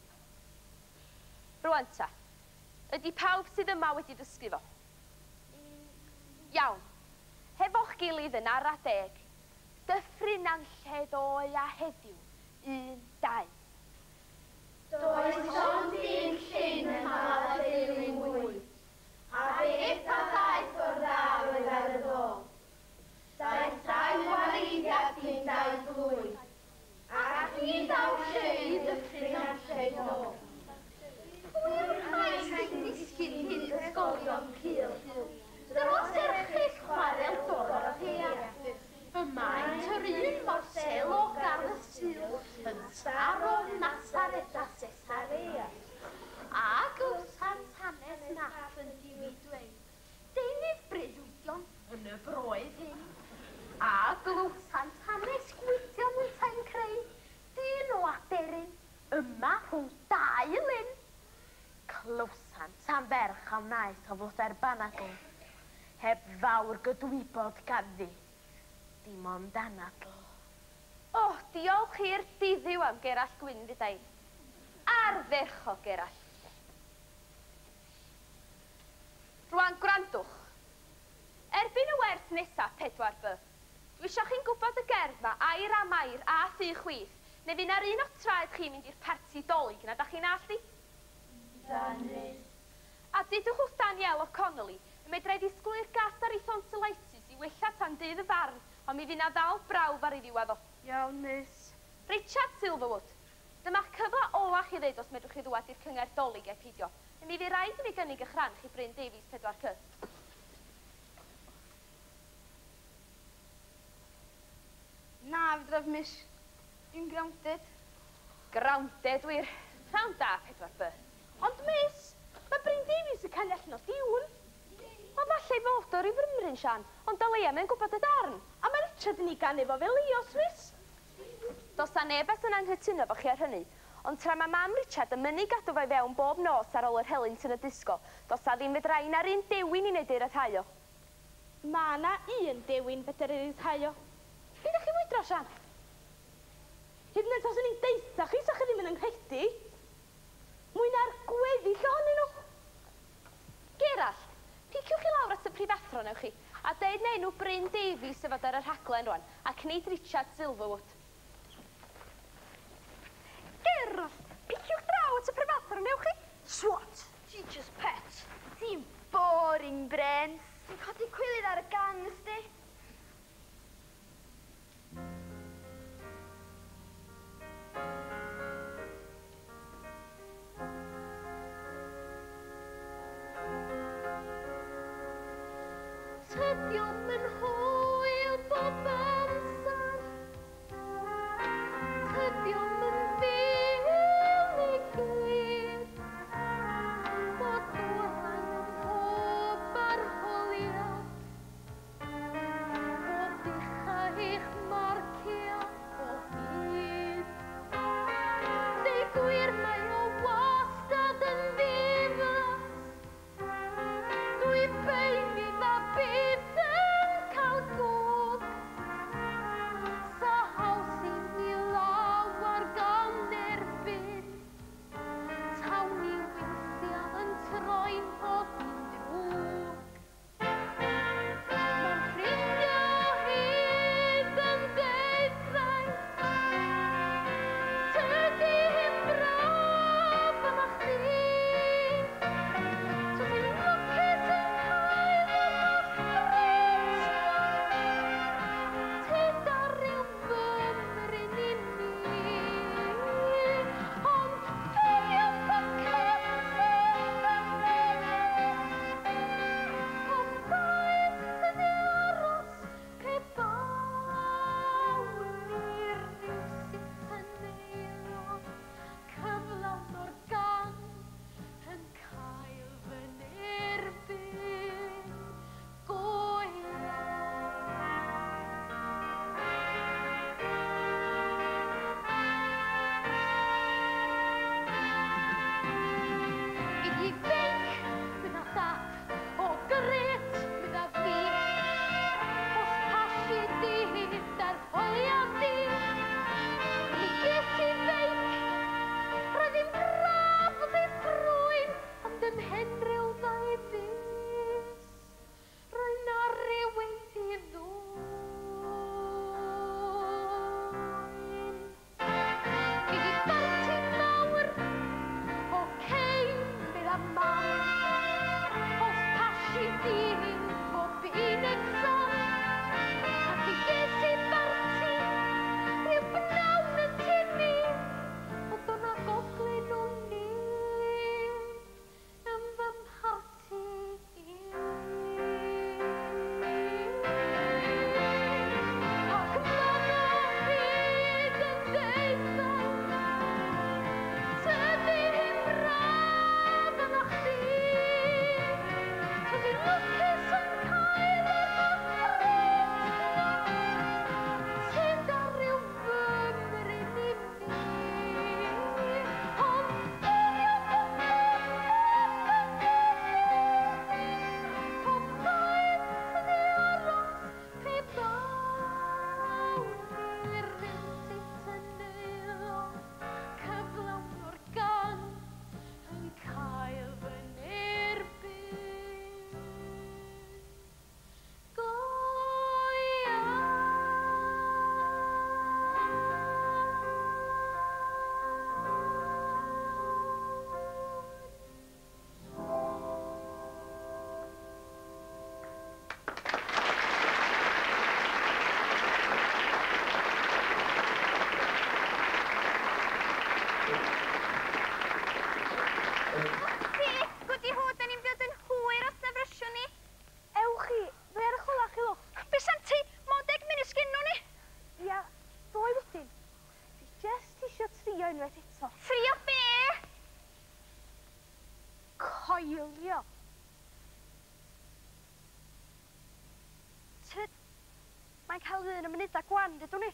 Rwan ta, ydy pawb sydd yma wedi dysgu fo? Iawn, hefo'ch gilydd yn ara deg, Dyffryn Nantlle ddoe a heddiw, 1, 2. Does ond un llun yn hala deilyn mwy, a beth a ddaeth o'r ddawedd ar y ddo. Daeth dau wareiddiad cyn dau blwy, ac ni daw lle i Dyffryn Nantlle ddo. Pwy'r rhaid sy'n disgyn hyd ysgolion cil, dros erchyll chwarel dod o'r rhiad. Y maent yr un mor sel o gardd y sil, yn star o Nazaret a Cesarea. A glwsant hanes nath yn diwydweud, deunydd breuddwydion yn y broedd hyn. A glwsant hanes Gwydion yn ta'n creu, dyn o aderyn, yma rhwng dau lyn. Clwsant am ferch am naeth o fod er banagl. heb fawr gydwybod ganddi. Dim ond anadl. O, diolch i'r diddiw am Gareth Glyn fydai. Arferch o Gareth. Rwan, gwrandwch. Erbyn y wers nesaf 4B, dwi eisiau chi'n gwybod y gerdd ma air a mae'r a thu chwith, neu fydd na'r un o traed chi'n mynd i'r parti dolyg na da chi'n allu? Danrys. A dydwch wrth Daniel O'Connelly, y medrai ddisgwyl i'r gas ar ei tonsillitis i wella tan dydd y farn, ond mi fydd na ddal brawf ar ei ddiwedd o. Iawn, miss. Richard Silverwood, dyma'r cyfle olach i ddeud os medrwch chi ddwad i'r cyngor dolyg eu peidio. Mi fydd rhaid i fi gynnig eich rhan chi Bryn Davies 4C. Na, fydraf, miss. Dwi'n grounded. Grounded wir. Rhawn da 4B. Ond, miss, mae Bryn Davies yn cael allan o diwn. O, falle fod o'r i frymryn, Sian, ond Dalia mae'n gwybod y darn. A mae Richard yn ei gan efo fel Leos, miss. Does na nebeth yn anghytuno fo chi ar hynny, ond tra mae mam Richard yn mynd i gadw fo i fewn bob nos ar ôl yr helynt yn y disgo, does na ddim fedra un ar un dewin i wneud i'r rhyddhau o. Mae na un dewin fedr i'r rhyddhau o. Beth ydych chi mwydro, Sian? Hyd yn oed os yn i'n deitha chi, sa chi ddim yn ynghredi. Mwy na'r gweddill ohonyn nhw. Gerald, piciwch chi lawr at y prifathro newch chi, a deud neu nhw Bryn Davies sefod ar y rhaglen rwan, ac nid Richard Silverwood. Gerald, piciwch draw at y prifathro newch chi. Swat, teacher's pet. Ti'n boring, Brent. Ti'n codi cwilydd ar y gang, ysdi? Tydiom yn hwyl bob amser. Tydiom yn fyw i gyd. Bod gwahan o pob arholiad. Bob i'ch marcio o hyd. Deu gwir mae o wastad yn ddiflas. Dwi beini na bydd yn cael gwg. Sa haws i mi lawar gan erbyn. Tawn i weithiau yn troi'n bod i'n drwg. Mae'n ffrindiau hyd yn deud rhaid. Tydi hi'n braf. unwaith eto. Ffrio be? Coelio. Tyd, mae'n cael un am munud â gwan, dydw ni.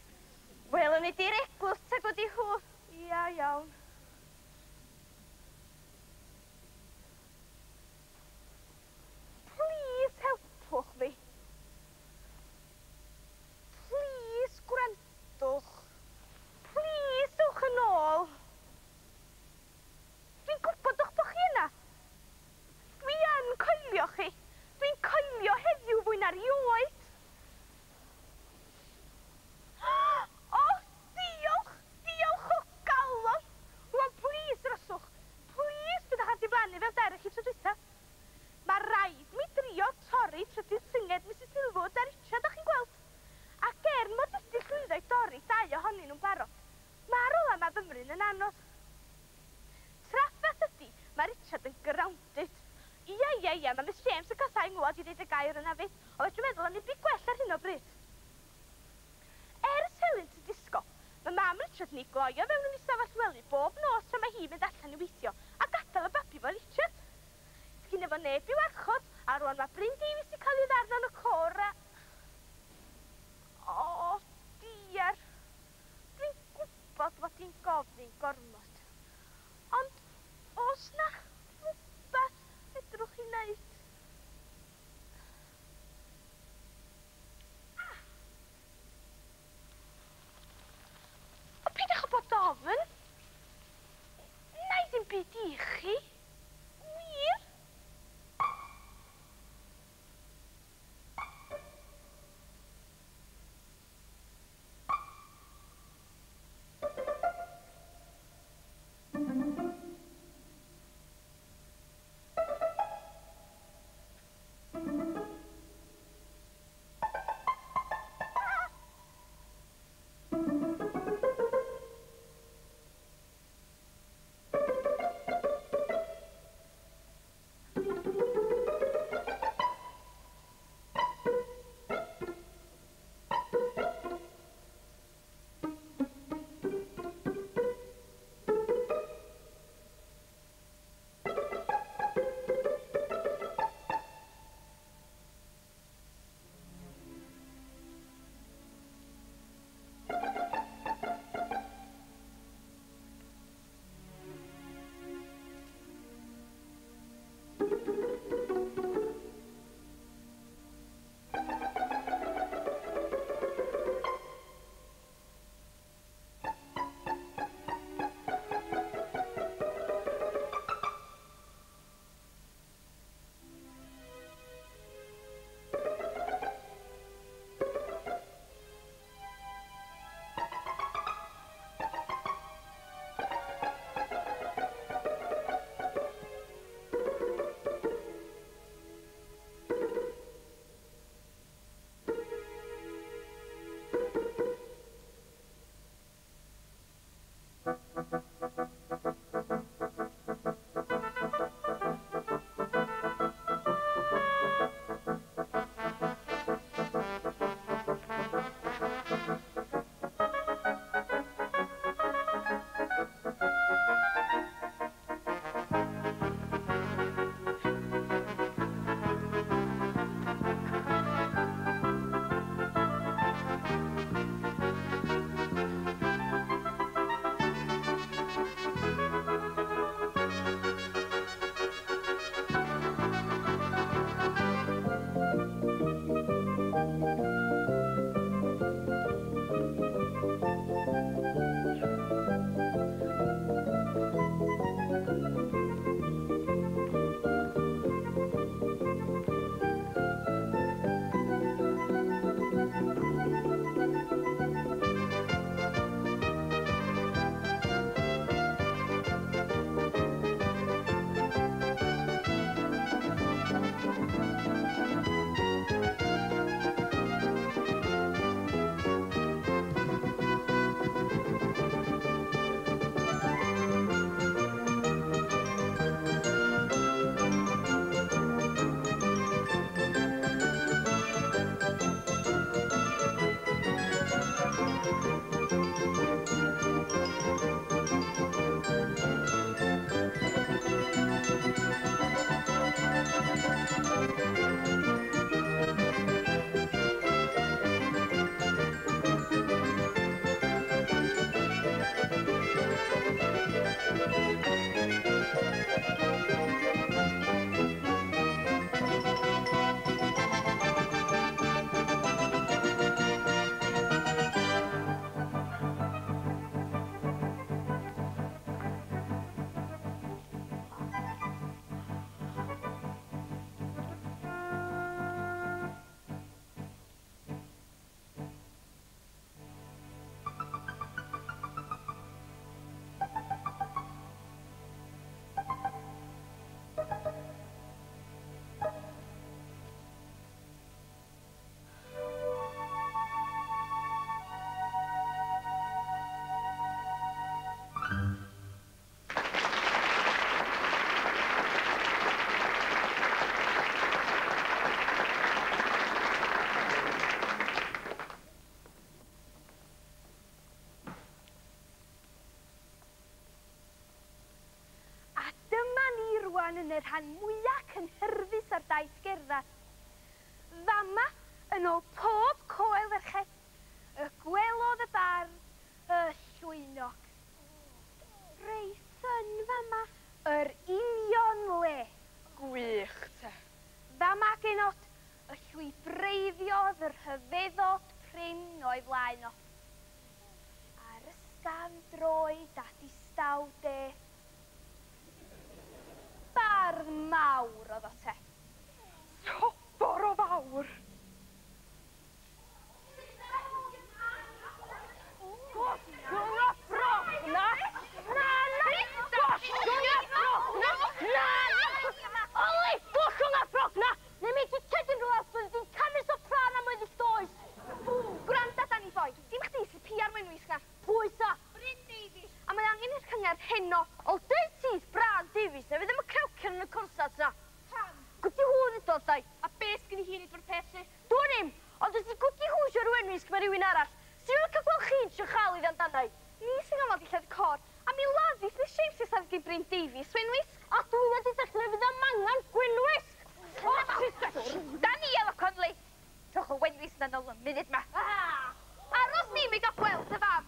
Wel, yn ydi'r eglwys teg wedi hw. Ia, iawn. Please, helpwch fi. Please, gwrandwch. Please, dewch yn ôl. Dwi'n gwybod o'ch bod chi yna. Dwi yn coelio chi. Dwi'n coelio heddiw fwy na'r ioed. O, diolch! Diolch o galon! Rwan, please, ryswch. Please, byddwch ar diflannu fel derech i tro dwytha. Mae rhaid mi drio torri trydydd synged Mrs Silwood a Richard, o'ch chi'n gweld? Ac mod ydi llwyddo i dorri dau ohonyn nhw'n barod. Mae'r ola mae fymryn yn anodd. Traffath ydi, mae Richard yn grounded. Ia, mae Miss James yn cael ngwad i ddeud y gair yna fi. O fedrwn meddwl am i byd gwell ar hyn o bryd. Ers Helen sy'n disgo, mae mam Richard ni gloio fewn yn ei stafell wely bob nos tra mae hi mynd allan i weithio a gadael y babi fo Richard. Sgyn efo neb i'w archod, a rwan mae Bryn Davies i cael ei ddarn yn y cor a... O, diar. Dwi'n gwybod fod hi'n gofyn gormod. Ond, os na rhywbeth fedrwch chi wneud? O, peidiwch o bod ofyn. Na i ddim byd i chi. Wir? Yn y rhan mwyaf cynhyrfus ar daith gerddad. Fama, yn ôl pob coel ferched, y gwelodd y bar, y llwynog. Reith yn fama, yr union le. Gwych te. Fama genod, y llwybreiddiodd yr hyfeddod prin o'i flaen o. Ar ysgafn droed at istawde, bar mawr oedd o te. Sobor o fawr. Gosgwng y ffrog na! Na! Gosgwng y ffrog na! Na! Oli! Gosgwng y ffrog na! Neu mi ti tydyn rhywle sydd di'n canu sopran am wedi stoes. Gwranda dan ni boi. Dim chdi sy'n piar mewn wisg na. Pwy sa? Bryn Davies. A mae angen i'r cyngor heno. O dweud sydd Brad Davies na fydd ddim yn crewcio yn y consat na. Gwti hwn ydod ddau. A beth sgyn i hi nid o'r peth? Dwi'n im. Ond ydych gwti hwn sy'n rhywun wisg mae rhywun arall. Sy'n rhywun cael gweld chi'n sy'n chael i ddandanau. Ni sy'n gael dillad y cor. A mi laddis neu sief sy'n safod i Bryn Davies, swyn wisg. A dwi'n wedi dechrau fydd am angen gwyn wisg. Da ni efo Conley. Trwch o wenwys na nôl y munud ma. Aros ni mi gael gweld y fam.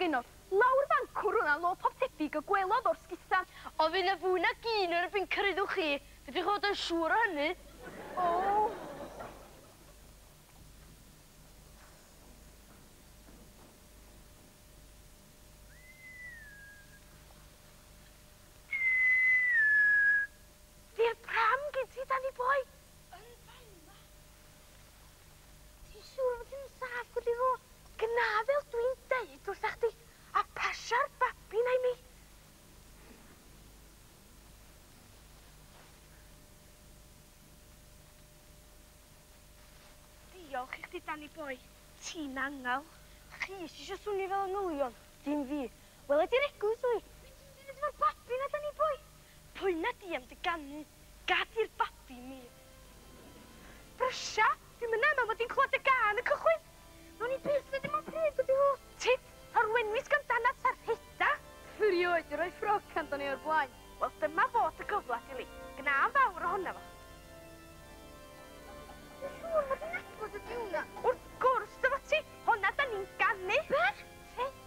Lawr fan cwrwna lo pob tebyg y gwelodd o'r sgisan. O fydd y fwy na gyn ar y byn cyrraeddwch chi. Fydych chi'n yn siŵr o hynny. O. Fi'r pram gyd ti dan i boi. Yn fain ma. Ti'n siŵr fod ti'n saff gwrdd i fo? Gna fel dwi'n deud wrthach chdi. A pasia'r babi na i mi. Diolch i chdi Dani boi. Ti'n angal. Chi eisiau swnio fel angylion. Dim fi. Wel ydi'r egwys wy. Ti'n dweud fel babi na Dani boi. Pwy na di am dy ganu. Gad i'r babi mi. Brysia, dwi'n mynd am fod i'n clywed y gan y cychwyn. No'n i beth na dim ond pryd ydi hw. Tit, o'r wenwys gan dan at ar heda. Rioed i roi ffrog can dan ni o'r blaen. Wel, dyma fod y gyfla, Dili. Gna fawr ohona fo. Dwi'n siŵr fod yn agos y diwna. Wrth gwrs, dyma ti. Honna da ni'n ganu. Ber? Tit.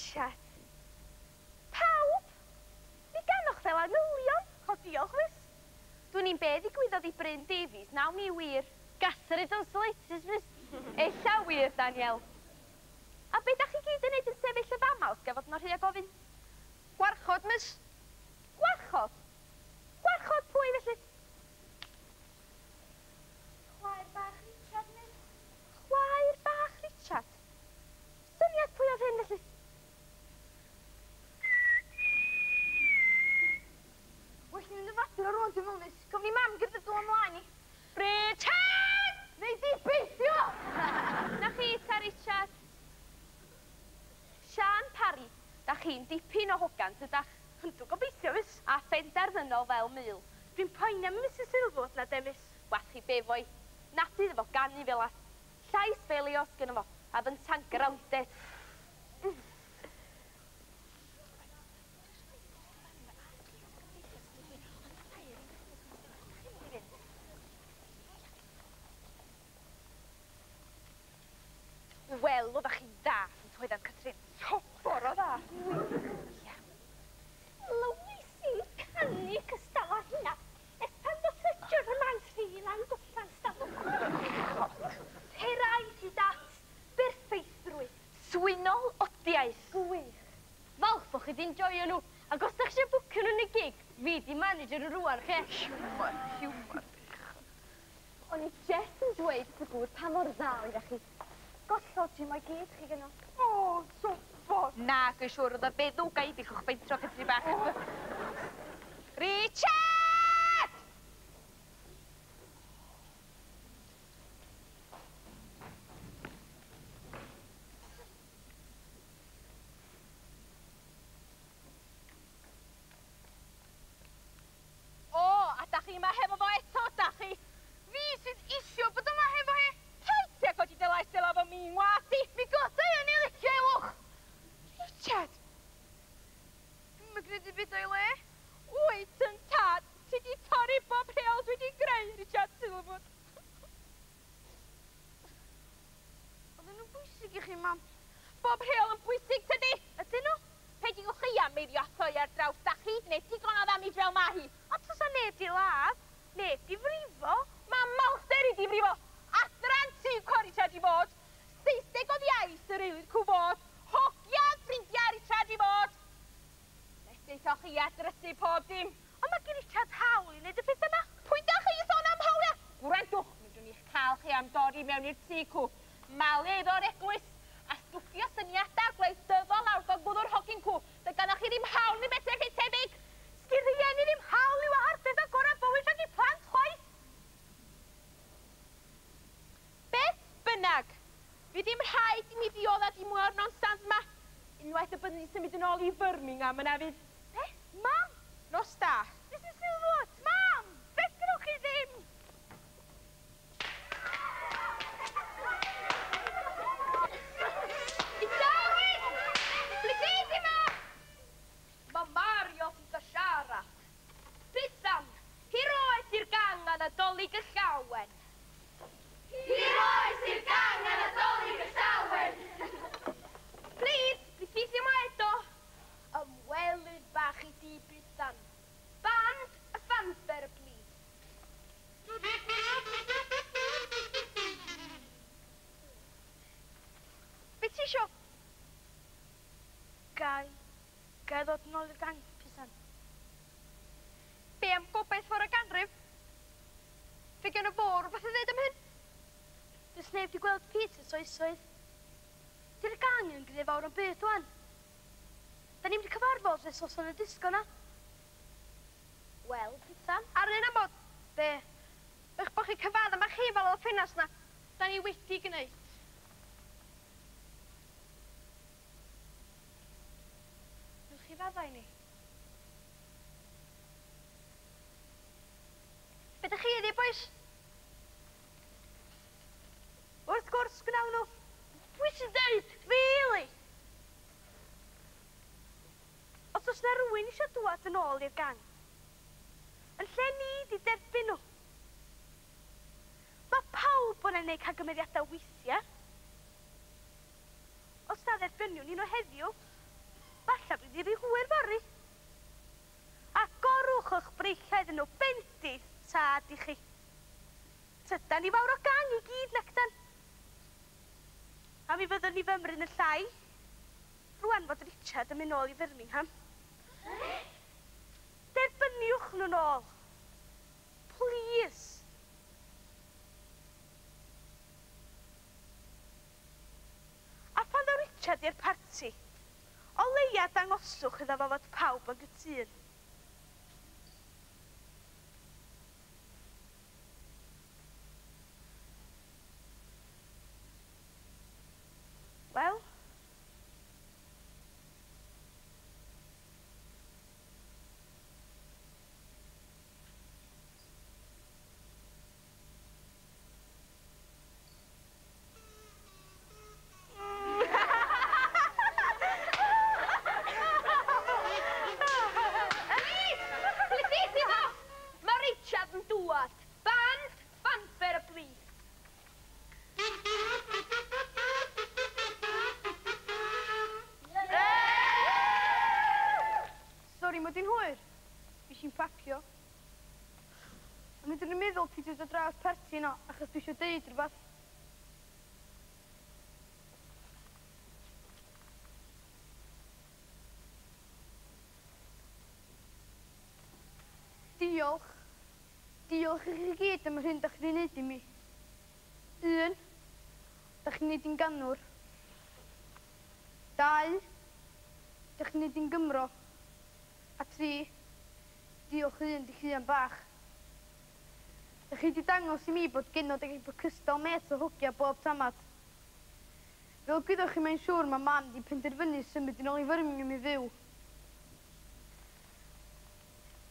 Richard. Pawb? Ni ganoch fel anylion. O, diolch, miss. Dwi'n ni'n beth i gwyddoedd i Bryn Davies, nawn ni wir. Gasar i tonsillitis, miss. Ella wir, Daniel. A beth ydych chi gyd yn neud yn sefyll y fama os gafod nhw'n rhy a gofyn? Gwarchod, miss. Gwarchod? Gwarchod pwy felly? Chwaer bach Richard, miss. Chwaer bach Richard? Syniad pwy oedd hyn felly? Well, ni'n mynd yn rwan ti'n mewn, miss. Gofni mam gyda dod ymlaen i. Richard! Neu di beithio! Na chi, ta Richard. Sian Parry, da chi'n dipyn o hogan, ydach? Yndw, gobeithio, miss. A phenderfynol fel mil. Dwi'n poeni am Mrs Silford na de, miss. Wath chi befoi. Nad iddo fo ganu fel a. Llais felios gyda fo, a fy'n tangrawded. Wel, oeddech chi'n dda yn toeddan Catrin. Ffor o dda. Lywysin canu cystal o hynna. Es pan dos y German Freeland goslan stalwg. Terai sydd at berffeithrwydd. Swynol odiaeth. Gwych. Falch bod chi di'n joio nhw. Ac os ydych chi'n bwcio nhw'n y gig, fi di manager yn rwan, chi? Hiwmor. O'n i jes yn dweud y gŵr pa mor dda oeddech chi. Gollod ti mae gyd chi gyno. O, so ffordd. Na, gwyd siwr, oedd y beddw gaid i'ch o'ch beintro Catrin bach. Richard! O, a da chi yma hefo fo eto, da chi? Fi sydd isio bod yma hefo hi. Taiti ac oeddi dylais dela fo mi'n wadi. Mi godau yn ei licio i lwch. Richard! Dwi'n mygryd i byd o'i le. Wyt yn tad, ti di torri bob rheol dwi di greu, Richard Silford. Oedden nhw'n bwysig i chi, mam. Bob rheol yn bwysig, tydi? Ydyn nhw? Peidiwch chi am meirio thoi ar draws da chi, neu digon o ddamid fel ma hi. Ond os a neb di ladd, neb di frifo. Mae malster i di frifo. Adran ti Richard i fod. Seisdeg oedd iaith yr eilydd cwfod. Hogiad ffrindiau Richard i fod. Deithoch chi adresu pob dim. Ond mae gen Richard hawl i wneud y peth yma. Pwy da chi sôn am hawlia? Gwrandwch, nid i'ch cael chi am dorri mewn i'r tŷ cw. Maledd o'r eglwys. A stwffio syniadau gwleidyddol awr o gwddwr hogyn cw. Dy ganoch chi ddim hawl ni beth chi tebyg. Sgyn rhieni ddim hawl i'w harbedd o gorau bywyd rhaid i plant chwaith. Beth bynnag. Fi ddim rhaid i mi ddioddad i mwy'r nonsens yma. Unwaith y byddwn ni'n symud yn ôl i Birmingham yna fydd. Beth? Mam? Nos da. Mrs Silford, mam! Fedrwch chi ddim! Mae Mario sydd o siara. Bythan, hir oes i'r gang Nadolig y Llawen. Hir oes i'r gang Nadolig y Llawen. Please, please yma eto. Ymwelyd bach i di, Bythan. Band y fanfare, please. Be ti isio? Gai ddod yn ôl i'r gang, Pysan. Be am gobeith ffordd y ganrif? Fe gen y fôr rhywbeth i ddweud am hyn? Does neb di gweld Peters oesoedd. Di'r gang yn gyda fawr o'n beth o'n. Da ni'n mynd i cyfarfod nes os o'n y disgo na. Wel, Pythan. Ar un am bod, be? Eich bod chi cyfadda mae chi fel o'r ffinas na. Da ni wedi gwneud. Nwch chi faddau ni. Be da chi iddi, boes? Wrth gwrs, gwnawn nhw. Pwy sy'n deud? Really? Os oes na rhywun eisiau dŵad yn ôl i'r gang, yn lle ni di derbyn nhw. Mae pawb yn ei cael gymeriadau weithiau. Os na dderbyniwn ni nhw heddiw, Dwi di rhy hwyr fori. A gorwch o'ch breichiaid yn o bendith tad i chi. Tydan ni fawr o gang i gyd necdan. A mi fyddwn ni fymryn y llai. Rwan fod Richard yn mynd nôl i Birmingham. Derbyniwch nhw nôl. Please. A pan ddaw Richard i'r parti, o leia dangoswch iddo fo fod pawb yn gytun. Wel, Mae di'n hwyr. Fes i'n pacio. Ond ydyn ni'n meddwl ti dod o draws parti yno, achos dwi eisiau deud rhywbeth. Diolch. Diolch i chi gyd am yr hyn da chi wedi wneud i mi. 1. Da chi'n wneud i'n ganwr. 2. Da chi'n wneud i'n Gymro. A 3, diolch i di chi am bach. Da chi wedi dangos i mi bod genod ag bod cystal met o hwgia bob tamad. Fel gwyddoch chi mae'n siŵr mae mam di penderfynu symud yn ôl i Birmingham i fyw.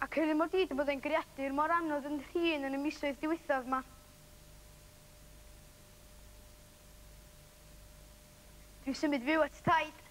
Ac hynny mod i dy bod e'n greadur mor anodd yn llun yn y misoedd diwethaf yma. Dwi'n symud fyw at taid.